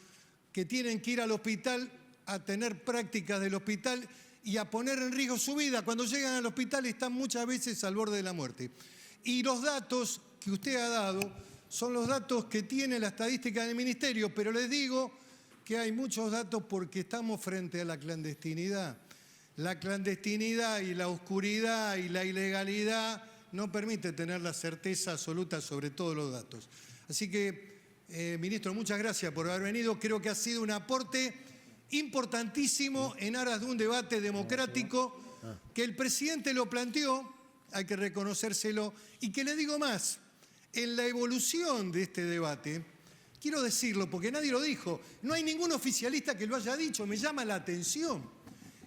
que tienen que ir al hospital a tener prácticas del hospital y a poner en riesgo su vida. Cuando llegan al hospital están muchas veces al borde de la muerte. Y los datos que usted ha dado son los datos que tiene la estadística del Ministerio, pero les digo que hay muchos datos porque estamos frente a la clandestinidad. La clandestinidad y la oscuridad y la ilegalidad no permite tener la certeza absoluta sobre todos los datos. Así que, ministro, muchas gracias por haber venido. Creo que ha sido un aporte importantísimo en aras de un debate democrático que el presidente lo planteó, hay que reconocérselo, y que le digo más, en la evolución de este debate, quiero decirlo porque nadie lo dijo, no hay ningún oficialista que lo haya dicho, me llama la atención.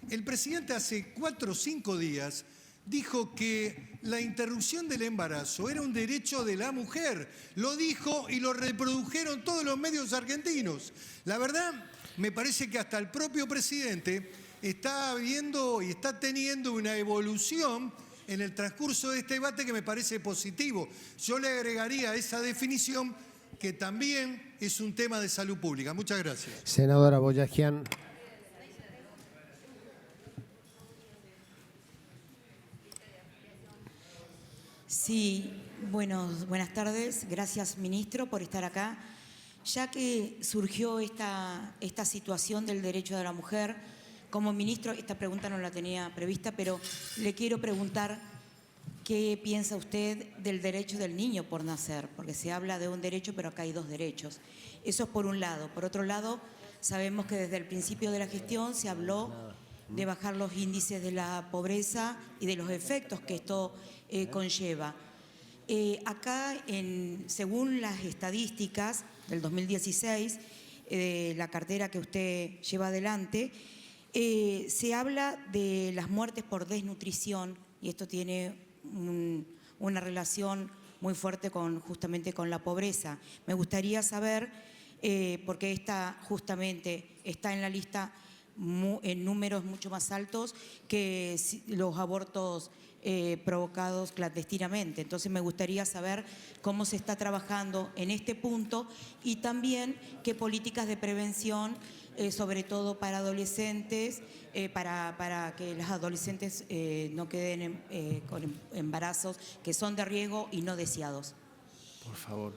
El presidente hace 4 o 5 días dijo que la interrupción del embarazo era un derecho de la mujer. Lo dijo y lo reprodujeron todos los medios argentinos. La verdad, me parece que hasta el propio presidente está viendo y está teniendo una evolución en el transcurso de este debate que me parece positivo. Yo le agregaría a esa definición que también es un tema de salud pública. Muchas gracias. Senadora Boyajian. Sí, buenas tardes. Gracias, ministro, por estar acá. Ya que surgió esta situación del derecho de la mujer, como ministro, esta pregunta no la tenía prevista, pero le quiero preguntar qué piensa usted del derecho del niño por nacer, porque se habla de un derecho, pero acá hay 2 derechos. Eso es por un lado. Por otro lado, sabemos que desde el principio de la gestión se habló de bajar los índices de la pobreza y de los efectos que esto conlleva. Acá, según las estadísticas del 2016, la cartera que usted lleva adelante, se habla de las muertes por desnutrición, y esto tiene una relación muy fuerte justamente con la pobreza. Me gustaría saber, porque esta justamente está en la lista en números mucho más altos que los abortos provocados clandestinamente. Entonces me gustaría saber cómo se está trabajando en este punto y también qué políticas de prevención, sobre todo para adolescentes, para que las adolescentes no queden con embarazos que son de riesgo y no deseados. Por favor.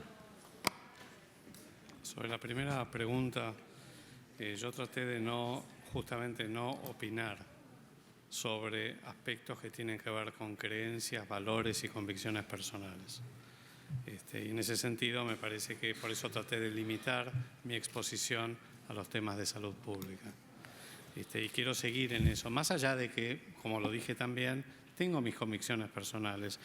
Sobre la primera pregunta, yo traté de justamente no opinar sobre aspectos que tienen que ver con creencias, valores y convicciones personales. Y en ese sentido me parece que por eso traté de limitar mi exposición a los temas de salud pública. Y quiero seguir en eso, más allá de que, como lo dije también, tengo mis convicciones personales.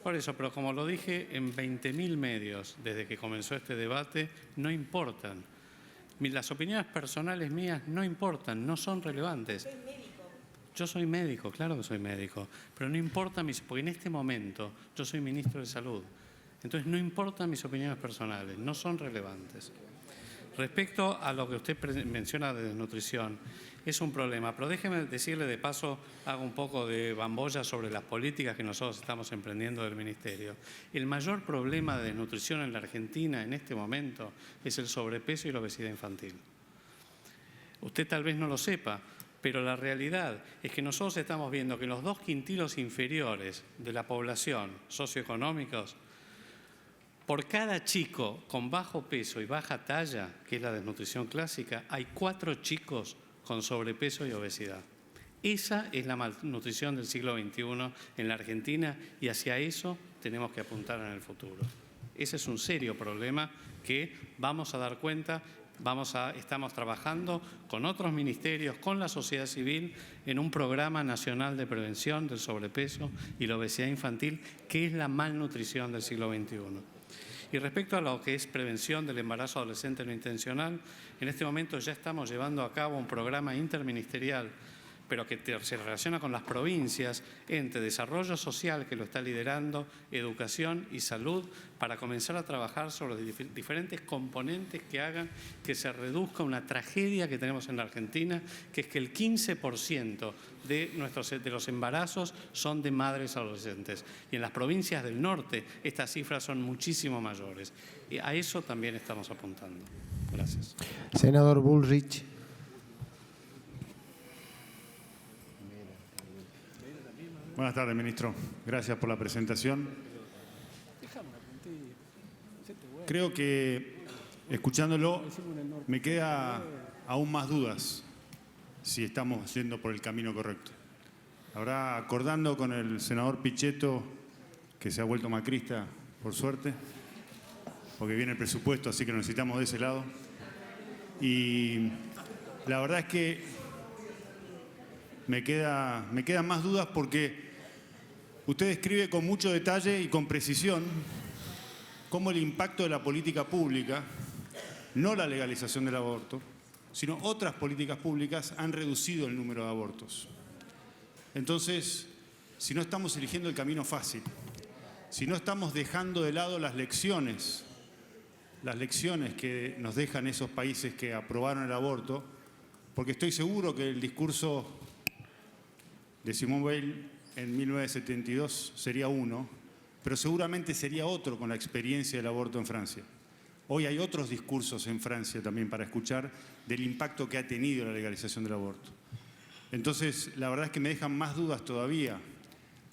Por eso, pero como lo dije en 20.000 medios desde que comenzó este debate, no importan. Las opiniones personales mías no importan, no son relevantes. Yo soy médico, claro que soy médico, pero no importa porque en este momento yo soy ministro de Salud. Entonces no importan mis opiniones personales, no son relevantes. Respecto a lo que usted menciona de desnutrición, es un problema, pero déjeme decirle de paso, hago un poco de bambolla sobre las políticas que nosotros estamos emprendiendo del Ministerio. El mayor problema de desnutrición en la Argentina en este momento es el sobrepeso y la obesidad infantil. Usted tal vez no lo sepa, pero la realidad es que nosotros estamos viendo que en los 2 quintilos inferiores de la población socioeconómicos, por cada chico con bajo peso y baja talla, que es la desnutrición clásica, hay 4 chicos con sobrepeso y obesidad. Esa es la malnutrición del siglo XXI en la Argentina y hacia eso tenemos que apuntar en el futuro. Ese es un serio problema que vamos a dar cuenta. Estamos trabajando con otros ministerios, con la sociedad civil, en un programa nacional de prevención del sobrepeso y la obesidad infantil, que es la malnutrición del siglo XXI. Y respecto a lo que es prevención del embarazo adolescente no intencional, en este momento ya estamos llevando a cabo un programa interministerial, pero que se relaciona con las provincias, entre desarrollo social, que lo está liderando, educación y salud, para comenzar a trabajar sobre los diferentes componentes que hagan que se reduzca una tragedia que tenemos en la Argentina, que es que el 15% de los embarazos son de madres adolescentes. Y en las provincias del norte estas cifras son muchísimo mayores. Y a eso también estamos apuntando. Gracias. Senador Bullrich. Buenas tardes, ministro. Gracias por la presentación. Creo que, escuchándolo, me queda aún más dudas si estamos yendo por el camino correcto. Ahora, acordando con el senador Pichetto, que se ha vuelto macrista, por suerte, porque viene el presupuesto, así que lo necesitamos de ese lado. Y La verdad es que me quedan más dudas porque usted describe con mucho detalle y con precisión cómo el impacto de la política pública, no la legalización del aborto, sino otras políticas públicas han reducido el número de abortos. Entonces, si no estamos eligiendo el camino fácil, si no estamos dejando de lado las lecciones que nos dejan esos países que aprobaron el aborto, porque estoy seguro que el discurso de Simone Weil en 1972 sería uno, pero seguramente sería otro con la experiencia del aborto en Francia. Hoy hay otros discursos en Francia también para escuchar del impacto que ha tenido la legalización del aborto. Entonces, la verdad es que me dejan más dudas todavía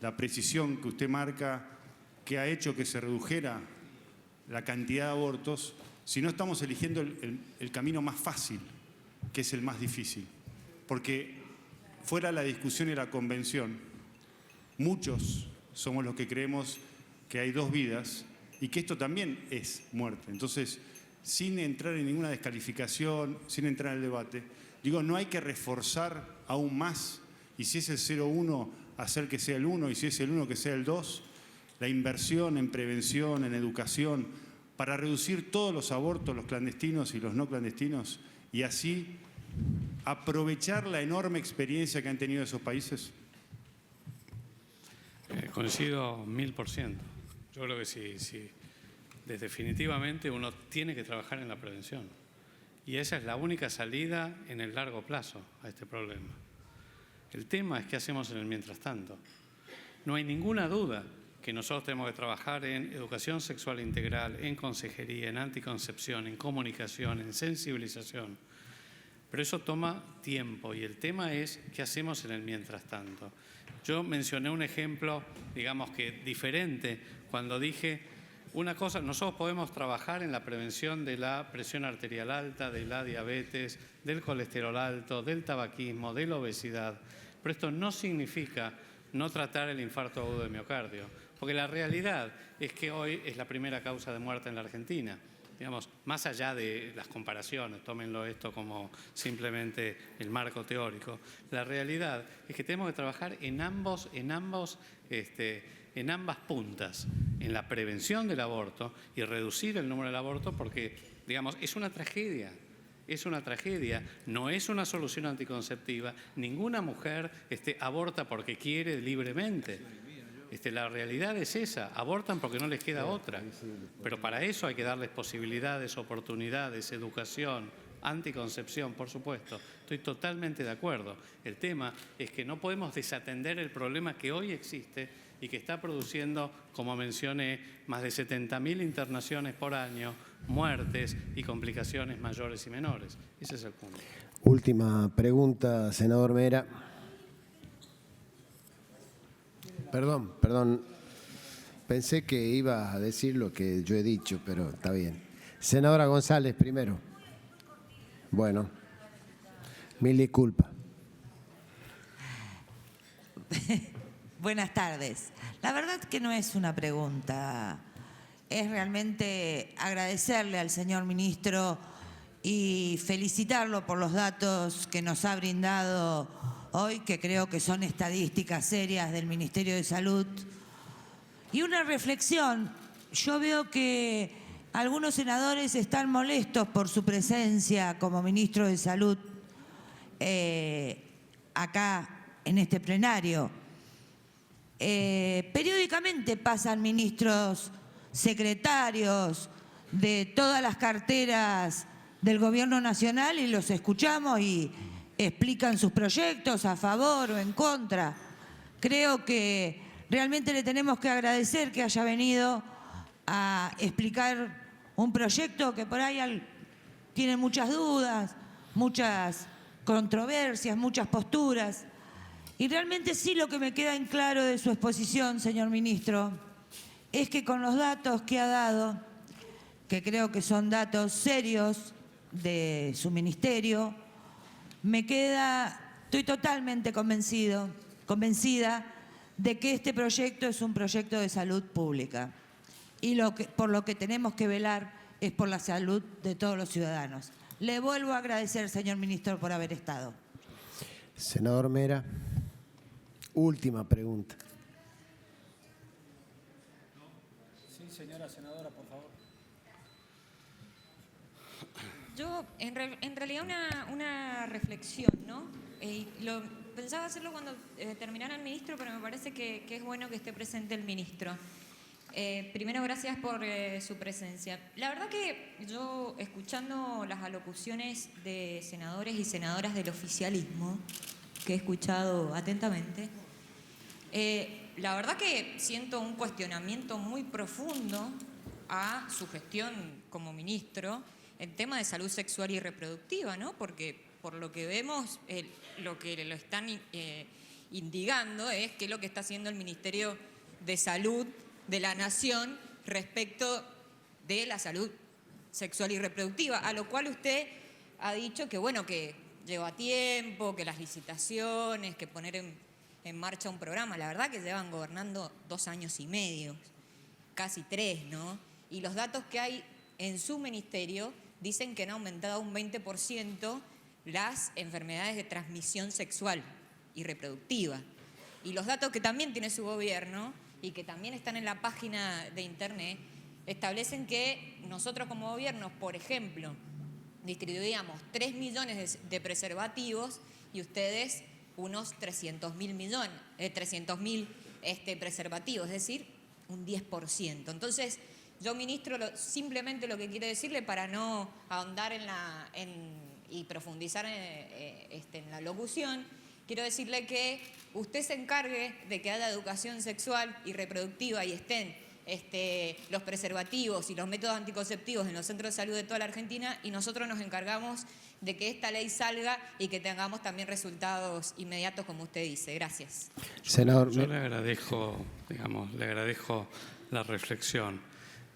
la precisión que usted marca, que ha hecho que se redujera la cantidad de abortos, si no estamos eligiendo el camino más fácil, que es el más difícil. Porque fuera la discusión y la convención, muchos somos los que creemos que hay dos vidas y que esto también es muerte. Entonces, sin entrar en ninguna descalificación, sin entrar en el debate, digo, no hay que reforzar aún más, y si es el 0,1, hacer que sea el 1, y si es el 1, que sea el 2, la inversión en prevención, en educación, para reducir todos los abortos, los clandestinos y los no clandestinos, y así aprovechar la enorme experiencia que han tenido esos países. Coincido 1000%. Yo creo que sí, definitivamente uno tiene que trabajar en la prevención. Y esa es la única salida en el largo plazo a este problema. El tema es qué hacemos en el mientras tanto. No hay ninguna duda que nosotros tenemos que trabajar en educación sexual integral, en consejería, en anticoncepción, en comunicación, en sensibilización. Pero eso toma tiempo y el tema es qué hacemos en el mientras tanto. Yo mencioné un ejemplo, digamos que diferente, cuando dije una cosa, nosotros podemos trabajar en la prevención de la presión arterial alta, de la diabetes, del colesterol alto, del tabaquismo, de la obesidad, pero esto no significa no tratar el infarto agudo de miocardio, porque la realidad es que hoy es la primera causa de muerte en la Argentina. Digamos, más allá de las comparaciones, tómenlo esto como simplemente el marco teórico, la realidad es que tenemos que trabajar en ambas puntas, en la prevención del aborto y reducir el número del aborto porque, digamos, es una tragedia. Es una tragedia, no es una solución anticonceptiva. Ninguna mujer aborta porque quiere libremente. La realidad es esa, abortan porque no les queda otra. Pero para eso hay que darles posibilidades, oportunidades, educación, anticoncepción, por supuesto. Estoy totalmente de acuerdo. El tema es que no podemos desatender el problema que hoy existe y que está produciendo, como mencioné, más de 70.000 internaciones por año, muertes y complicaciones mayores y menores. Ese es el punto. Última pregunta, senador Mera. Perdón. Pensé que iba a decir lo que yo he dicho, pero está bien. Senadora González, primero. Bueno, mil disculpas. Buenas tardes. La verdad que no es una pregunta, es realmente agradecerle al señor ministro y felicitarlo por los datos que nos ha brindado hoy, que creo que son estadísticas serias del Ministerio de Salud. Y una reflexión, yo veo que algunos senadores están molestos por su presencia como ministro de Salud acá en este plenario. Periódicamente pasan ministros, secretarios de todas las carteras del Gobierno Nacional y los escuchamos y explican sus proyectos a favor o en contra. Creo que realmente le tenemos que agradecer que haya venido a explicar un proyecto que por ahí tiene muchas dudas, muchas controversias, muchas posturas. Y realmente sí, lo que me queda en claro de su exposición, señor ministro, es que con los datos que ha dado, que creo que son datos serios de su ministerio, estoy totalmente convencida de que este proyecto es un proyecto de salud pública. Y por lo que tenemos que velar es por la salud de todos los ciudadanos. Le vuelvo a agradecer, señor ministro, por haber estado. Senador Mera, última pregunta. Sí, señora senadora, por favor. Yo, en realidad, una reflexión, ¿no? Pensaba hacerlo cuando terminara el ministro, pero me parece que es bueno que esté presente el ministro. Primero, gracias por su presencia. La verdad que yo, escuchando las alocuciones de senadores y senadoras del oficialismo, que he escuchado atentamente, la verdad que siento un cuestionamiento muy profundo a su gestión como ministro en tema de salud sexual y reproductiva, ¿no? Porque por lo que vemos, lo que lo están indicando es qué es lo que está haciendo el Ministerio de Salud de la Nación respecto de la salud sexual y reproductiva, a lo cual usted ha dicho que, bueno, que lleva tiempo, que las licitaciones, que poner en marcha un programa. La verdad que llevan gobernando 2 años y medio, casi 3, ¿no? Y los datos que hay en su ministerio dicen que han aumentado un 20% las enfermedades de transmisión sexual y reproductiva. Y los datos que también tiene su gobierno y que también están en la página de internet establecen que nosotros como gobierno, por ejemplo, distribuíamos 3 millones de preservativos y ustedes unos 300.000 preservativos, es decir, un 10%. Entonces, yo, ministro, simplemente lo que quiero decirle, para no ahondar y profundizar en la locución, quiero decirle que usted se encargue de que haya educación sexual y reproductiva y estén los preservativos y los métodos anticonceptivos en los centros de salud de toda la Argentina, y nosotros nos encargamos de que esta ley salga y que tengamos también resultados inmediatos, como usted dice. Gracias. Senador, yo le agradezco la reflexión.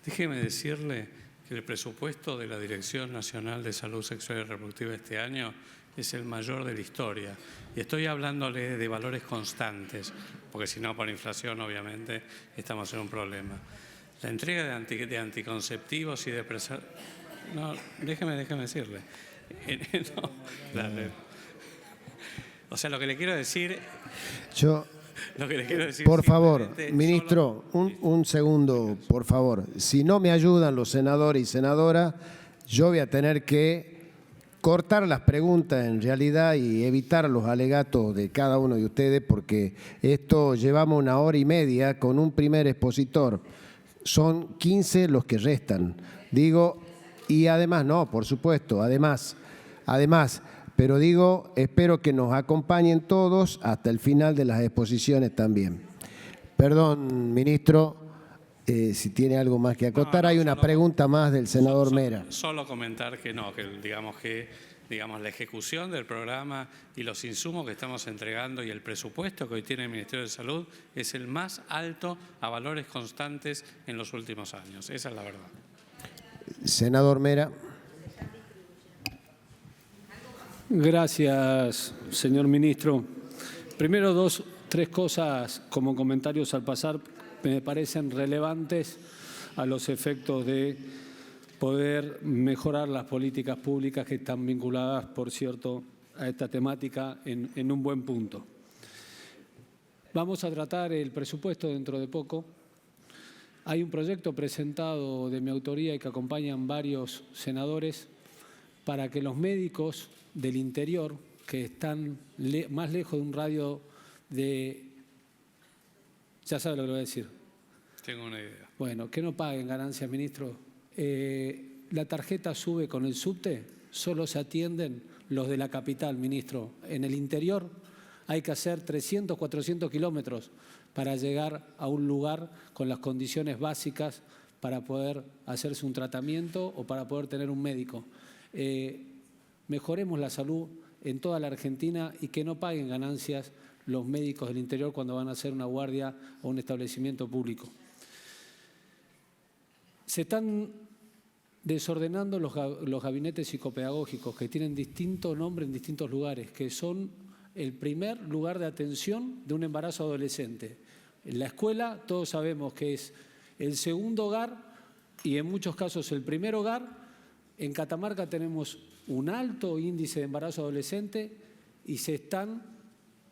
Déjeme decirle que el presupuesto de la Dirección Nacional de Salud Sexual y Reproductiva este año es el mayor de la historia. Y estoy hablándole de valores constantes, porque si no, por inflación, obviamente, estamos en un problema. La entrega de anticonceptivos y de preservativos... No, déjeme decirle. No, dale. O sea, lo que le quiero decir... Por favor, ministro, un segundo, por favor. Si no me ayudan los senadores y senadoras, yo voy a tener que cortar las preguntas en realidad y evitar los alegatos de cada uno de ustedes, porque esto llevamos 1 hora y media con un primer expositor. Son 15 los que restan. Digo, y además, no, por supuesto, además, pero digo, espero que nos acompañen todos hasta el final de las exposiciones también. Perdón, ministro, si tiene algo más que acotar. Hay una pregunta más del senador Mera. Solo comentar que no, que la ejecución del programa y los insumos que estamos entregando y el presupuesto que hoy tiene el Ministerio de Salud es el más alto a valores constantes en los últimos años. Esa es la verdad. Senador Mera. Gracias, señor ministro. Primero, 3 cosas como comentarios al pasar me parecen relevantes a los efectos de poder mejorar las políticas públicas que están vinculadas, por cierto, a esta temática en un buen punto. Vamos a tratar el presupuesto dentro de poco. Hay un proyecto presentado de mi autoría y que acompañan varios senadores para que los médicos del interior, que están más lejos de un radio de... Ya sabe lo que le voy a decir. Tengo una idea. Bueno, que no paguen ganancias, ministro. La tarjeta sube con el subte, solo se atienden los de la capital, ministro. En el interior hay que hacer 300, 400 kilómetros para llegar a un lugar con las condiciones básicas para poder hacerse un tratamiento o para poder tener un médico. Mejoremos la salud en toda la Argentina y que no paguen ganancias los médicos del interior cuando van a hacer una guardia o un establecimiento público. Se están desordenando los gabinetes psicopedagógicos que tienen distinto nombre en distintos lugares, que son el primer lugar de atención de un embarazo adolescente. En la escuela todos sabemos que es el segundo hogar y en muchos casos el primer hogar. En Catamarca tenemos un alto índice de embarazo adolescente y se están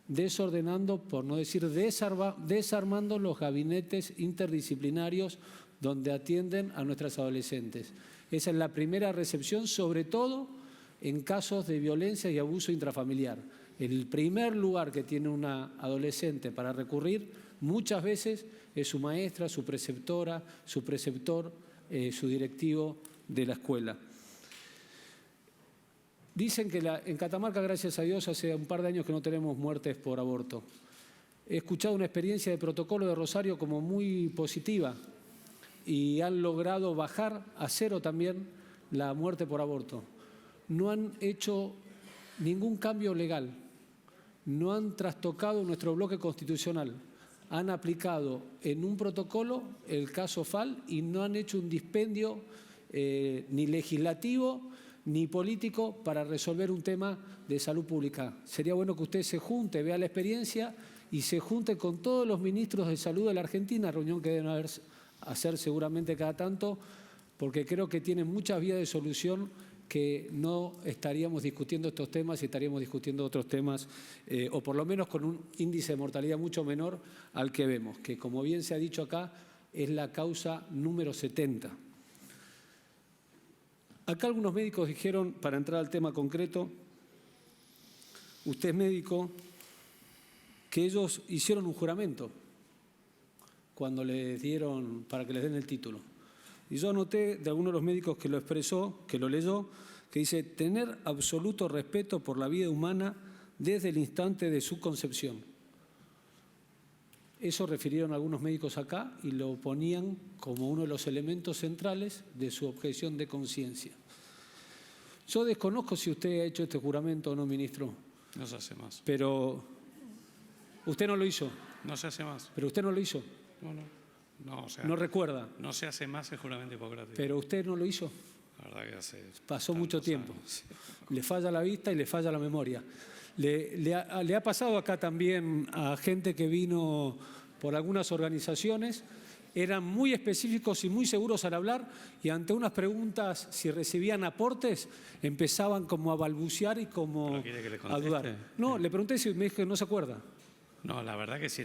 desordenando, por no decir desarmando los gabinetes interdisciplinarios donde atienden a nuestras adolescentes. Esa es la primera recepción, sobre todo en casos de violencia y abuso intrafamiliar. El primer lugar que tiene una adolescente para recurrir muchas veces es su maestra, su preceptora, su preceptor, su directivo de la escuela. Dicen que en Catamarca, gracias a Dios, hace un par de años que no tenemos muertes por aborto. He escuchado una experiencia de protocolo de Rosario como muy positiva y han logrado bajar a cero también la muerte por aborto. No han hecho ningún cambio legal, no han trastocado nuestro bloque constitucional, han aplicado en un protocolo el caso FAL y no han hecho un dispendio ni legislativo ni político para resolver un tema de salud pública. Sería bueno que usted se junte, vea la experiencia y se junte con todos los ministros de salud de la Argentina, reunión que deben hacer seguramente cada tanto, porque creo que tienen muchas vías de solución que no estaríamos discutiendo estos temas y estaríamos discutiendo otros temas, o por lo menos con un índice de mortalidad mucho menor al que vemos, que como bien se ha dicho acá, es la causa número 70. Acá algunos médicos dijeron, para entrar al tema concreto, usted es médico, que ellos hicieron un juramento cuando les dieron, para que les den el título. Y yo anoté de algunos de los médicos que lo expresó, que lo leyó, que dice, tener absoluto respeto por la vida humana desde el instante de su concepción. Eso refirieron algunos médicos acá y lo ponían como uno de los elementos centrales de su objeción de conciencia. Yo desconozco si usted ha hecho este juramento o no, ministro. No se hace más. Pero usted no lo hizo. No se hace más. Pero usted no lo hizo. No, o sea, no recuerda. No se hace más el juramento hipocrático. Pero usted no lo hizo. La verdad que pasó mucho tiempo. Años. Le falla la vista y le falla la memoria. Le ha pasado acá también a gente que vino por algunas organizaciones, eran muy específicos y muy seguros al hablar y ante unas preguntas, si recibían aportes, empezaban como a balbucear y como a dudar. No, le pregunté si me dijo que no se acuerda. No, la verdad que si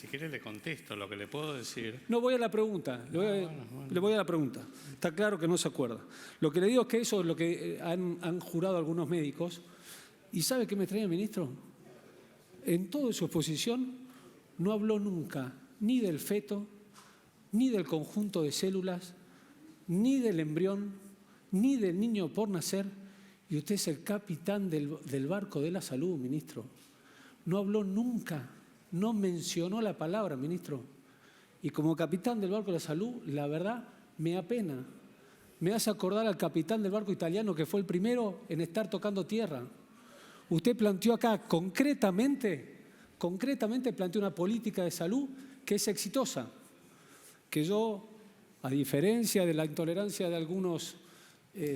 quiere le contesto lo que le puedo decir. No, voy a la pregunta. Le voy a la pregunta. Está claro que no se acuerda. Lo que le digo es que eso es lo que han jurado algunos médicos. ¿Y sabe qué me trae el ministro? En toda su exposición no habló nunca ni del feto, ni del conjunto de células, ni del embrión, ni del niño por nacer. Y usted es el capitán del barco de la salud, ministro. No habló nunca, no mencionó la palabra, ministro. Y como capitán del barco de la salud, la verdad, me apena. Me hace acordar al capitán del barco italiano que fue el primero en estar tocando tierra. Usted planteó acá concretamente planteó una política de salud que es exitosa, que yo, a diferencia de la intolerancia de algunos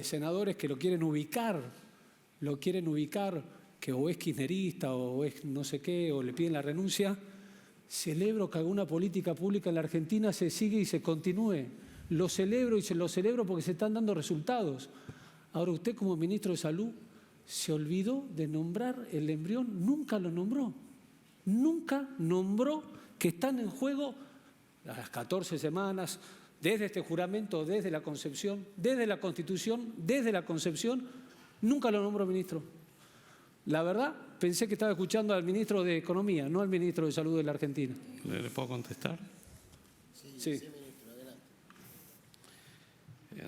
senadores que lo quieren ubicar, que o es kirchnerista o es no sé qué, o le piden la renuncia, celebro que alguna política pública en la Argentina se sigue y se continúe. Lo celebro y se lo celebro porque se están dando resultados. Ahora usted como ministro de Salud se olvidó de nombrar el embrión, nunca lo nombró. Nunca nombró que están en juego las 14 semanas, desde este juramento, desde la concepción, desde la Constitución, desde la concepción, nunca lo nombró, ministro. La verdad, pensé que estaba escuchando al ministro de Economía, no al ministro de Salud de la Argentina. ¿Le puedo contestar? Sí.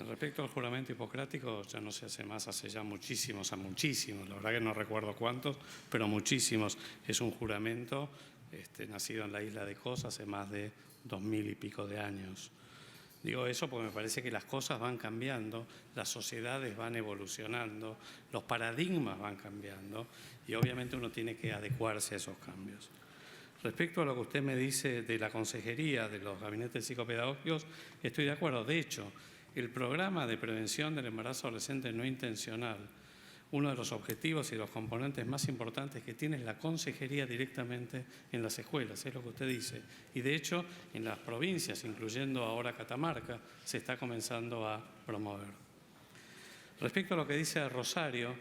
Respecto al juramento hipocrático, ya no se hace más, hace ya muchísimos, la verdad que no recuerdo cuántos, pero muchísimos. Es un juramento nacido en la isla de Kos hace más de 2000 y pico de años. Digo eso porque me parece que las cosas van cambiando, las sociedades van evolucionando, los paradigmas van cambiando y obviamente uno tiene que adecuarse a esos cambios. Respecto a lo que usted me dice de la consejería, de los gabinetes psicopedagógicos, estoy de acuerdo. De hecho, el programa de prevención del embarazo adolescente no intencional, uno de los objetivos y los componentes más importantes que tiene es la consejería directamente en las escuelas, es lo que usted dice. Y de hecho, en las provincias, incluyendo ahora Catamarca, se está comenzando a promover. Respecto a lo que dice Rosario,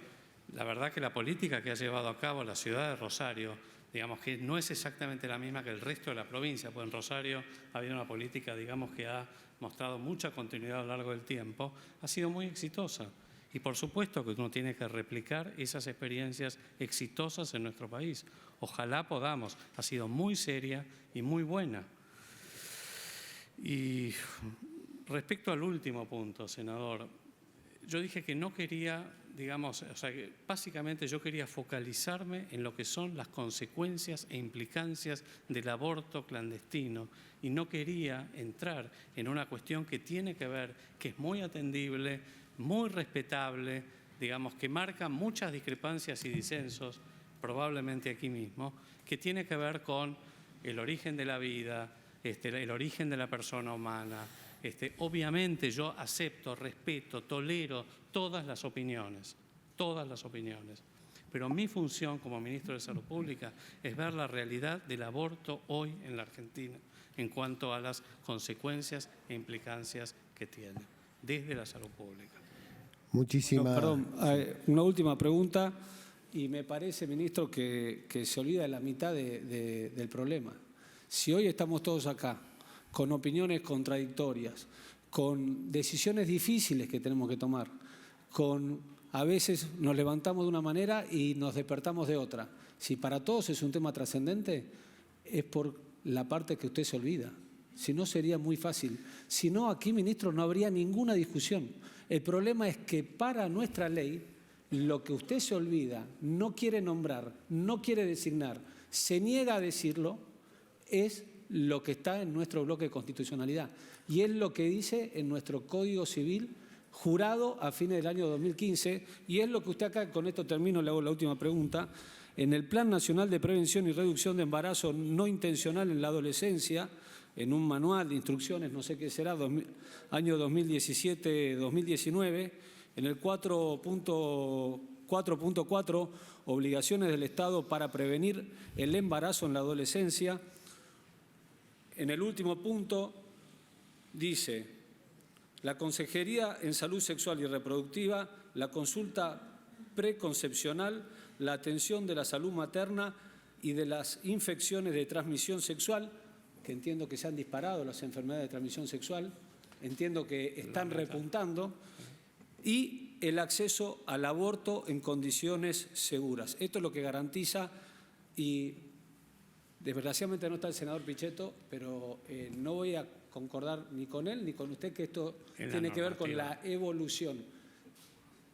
la verdad que la política que ha llevado a cabo la ciudad de Rosario, digamos que no es exactamente la misma que el resto de la provincia, pues en Rosario ha habido una política, digamos, que ha mostrado mucha continuidad a lo largo del tiempo, ha sido muy exitosa. Y por supuesto que uno tiene que replicar esas experiencias exitosas en nuestro país. Ojalá podamos. Ha sido muy seria y muy buena. Y respecto al último punto, senador, yo dije que no quería, digamos, o sea, que básicamente yo quería focalizarme en lo que son las consecuencias e implicancias del aborto clandestino y no quería entrar en una cuestión que tiene que ver, que es muy atendible, muy respetable, digamos, que marca muchas discrepancias y disensos, probablemente aquí mismo, que tiene que ver con el origen de la vida, el origen de la persona humana. Obviamente yo acepto, respeto, tolero todas las opiniones, pero mi función como ministro de Salud Pública es ver la realidad del aborto hoy en la Argentina en cuanto a las consecuencias e implicancias que tiene desde la salud pública. Muchísimas. Perdón, una última pregunta, y me parece, ministro, que se olvida de la mitad del problema. Si hoy estamos todos acá con opiniones contradictorias, con decisiones difíciles que tenemos que tomar, a veces nos levantamos de una manera y nos despertamos de otra. Si para todos es un tema trascendente, es por la parte que usted se olvida. Si no, sería muy fácil. Si no, aquí, ministro, no habría ninguna discusión. El problema es que para nuestra ley, lo que usted se olvida, no quiere nombrar, no quiere designar, se niega a decirlo, es lo que está en nuestro bloque de constitucionalidad. Y es lo que dice en nuestro Código Civil, jurado a fines del año 2015, y es lo que usted acá, con esto termino, le hago la última pregunta, en el Plan Nacional de Prevención y Reducción de Embarazo No Intencional en la Adolescencia, en un manual de instrucciones, no sé qué será, año 2017-2019, en el 4.4, obligaciones del Estado para prevenir el embarazo en la adolescencia. En el último punto dice, la Consejería en Salud Sexual y Reproductiva, la consulta preconcepcional, la atención de la salud materna y de las infecciones de transmisión sexual, que entiendo que se han disparado las enfermedades de transmisión sexual, entiendo que están repuntando, y el acceso al aborto en condiciones seguras. Esto es lo que garantiza, y desgraciadamente no está el senador Pichetto, pero no voy a concordar ni con él ni con usted que esto tiene que ver con la evolución.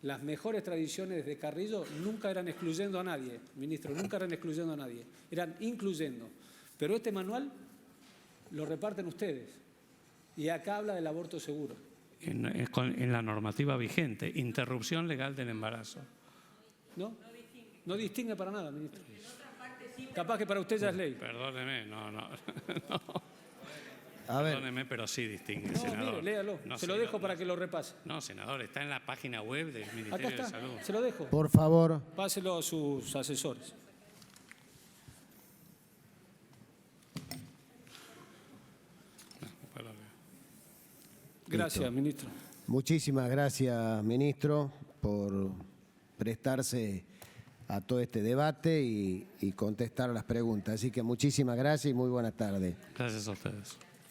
Las mejores tradiciones de Carrillo nunca eran excluyendo a nadie, ministro, nunca eran excluyendo a nadie, eran incluyendo. Pero este manual lo reparten ustedes y acá habla del aborto seguro. En la normativa vigente, interrupción legal del embarazo. ¿No? No distingue para nada, ministro. Capaz que para usted ya es ley. Perdóneme, no. A ver. Perdóneme, pero sí distingue, No, senador. mire, léalo. No, se lo dejo para que lo repase. No, senador, está en la página web del Ministerio Acá de está, Salud. se lo dejo. Por favor. Páselo a sus asesores. Gracias, ministro. Muchísimas gracias, ministro, por prestarse a todo este debate y contestar a las preguntas. Así que muchísimas gracias y muy buenas tardes. Gracias a ustedes.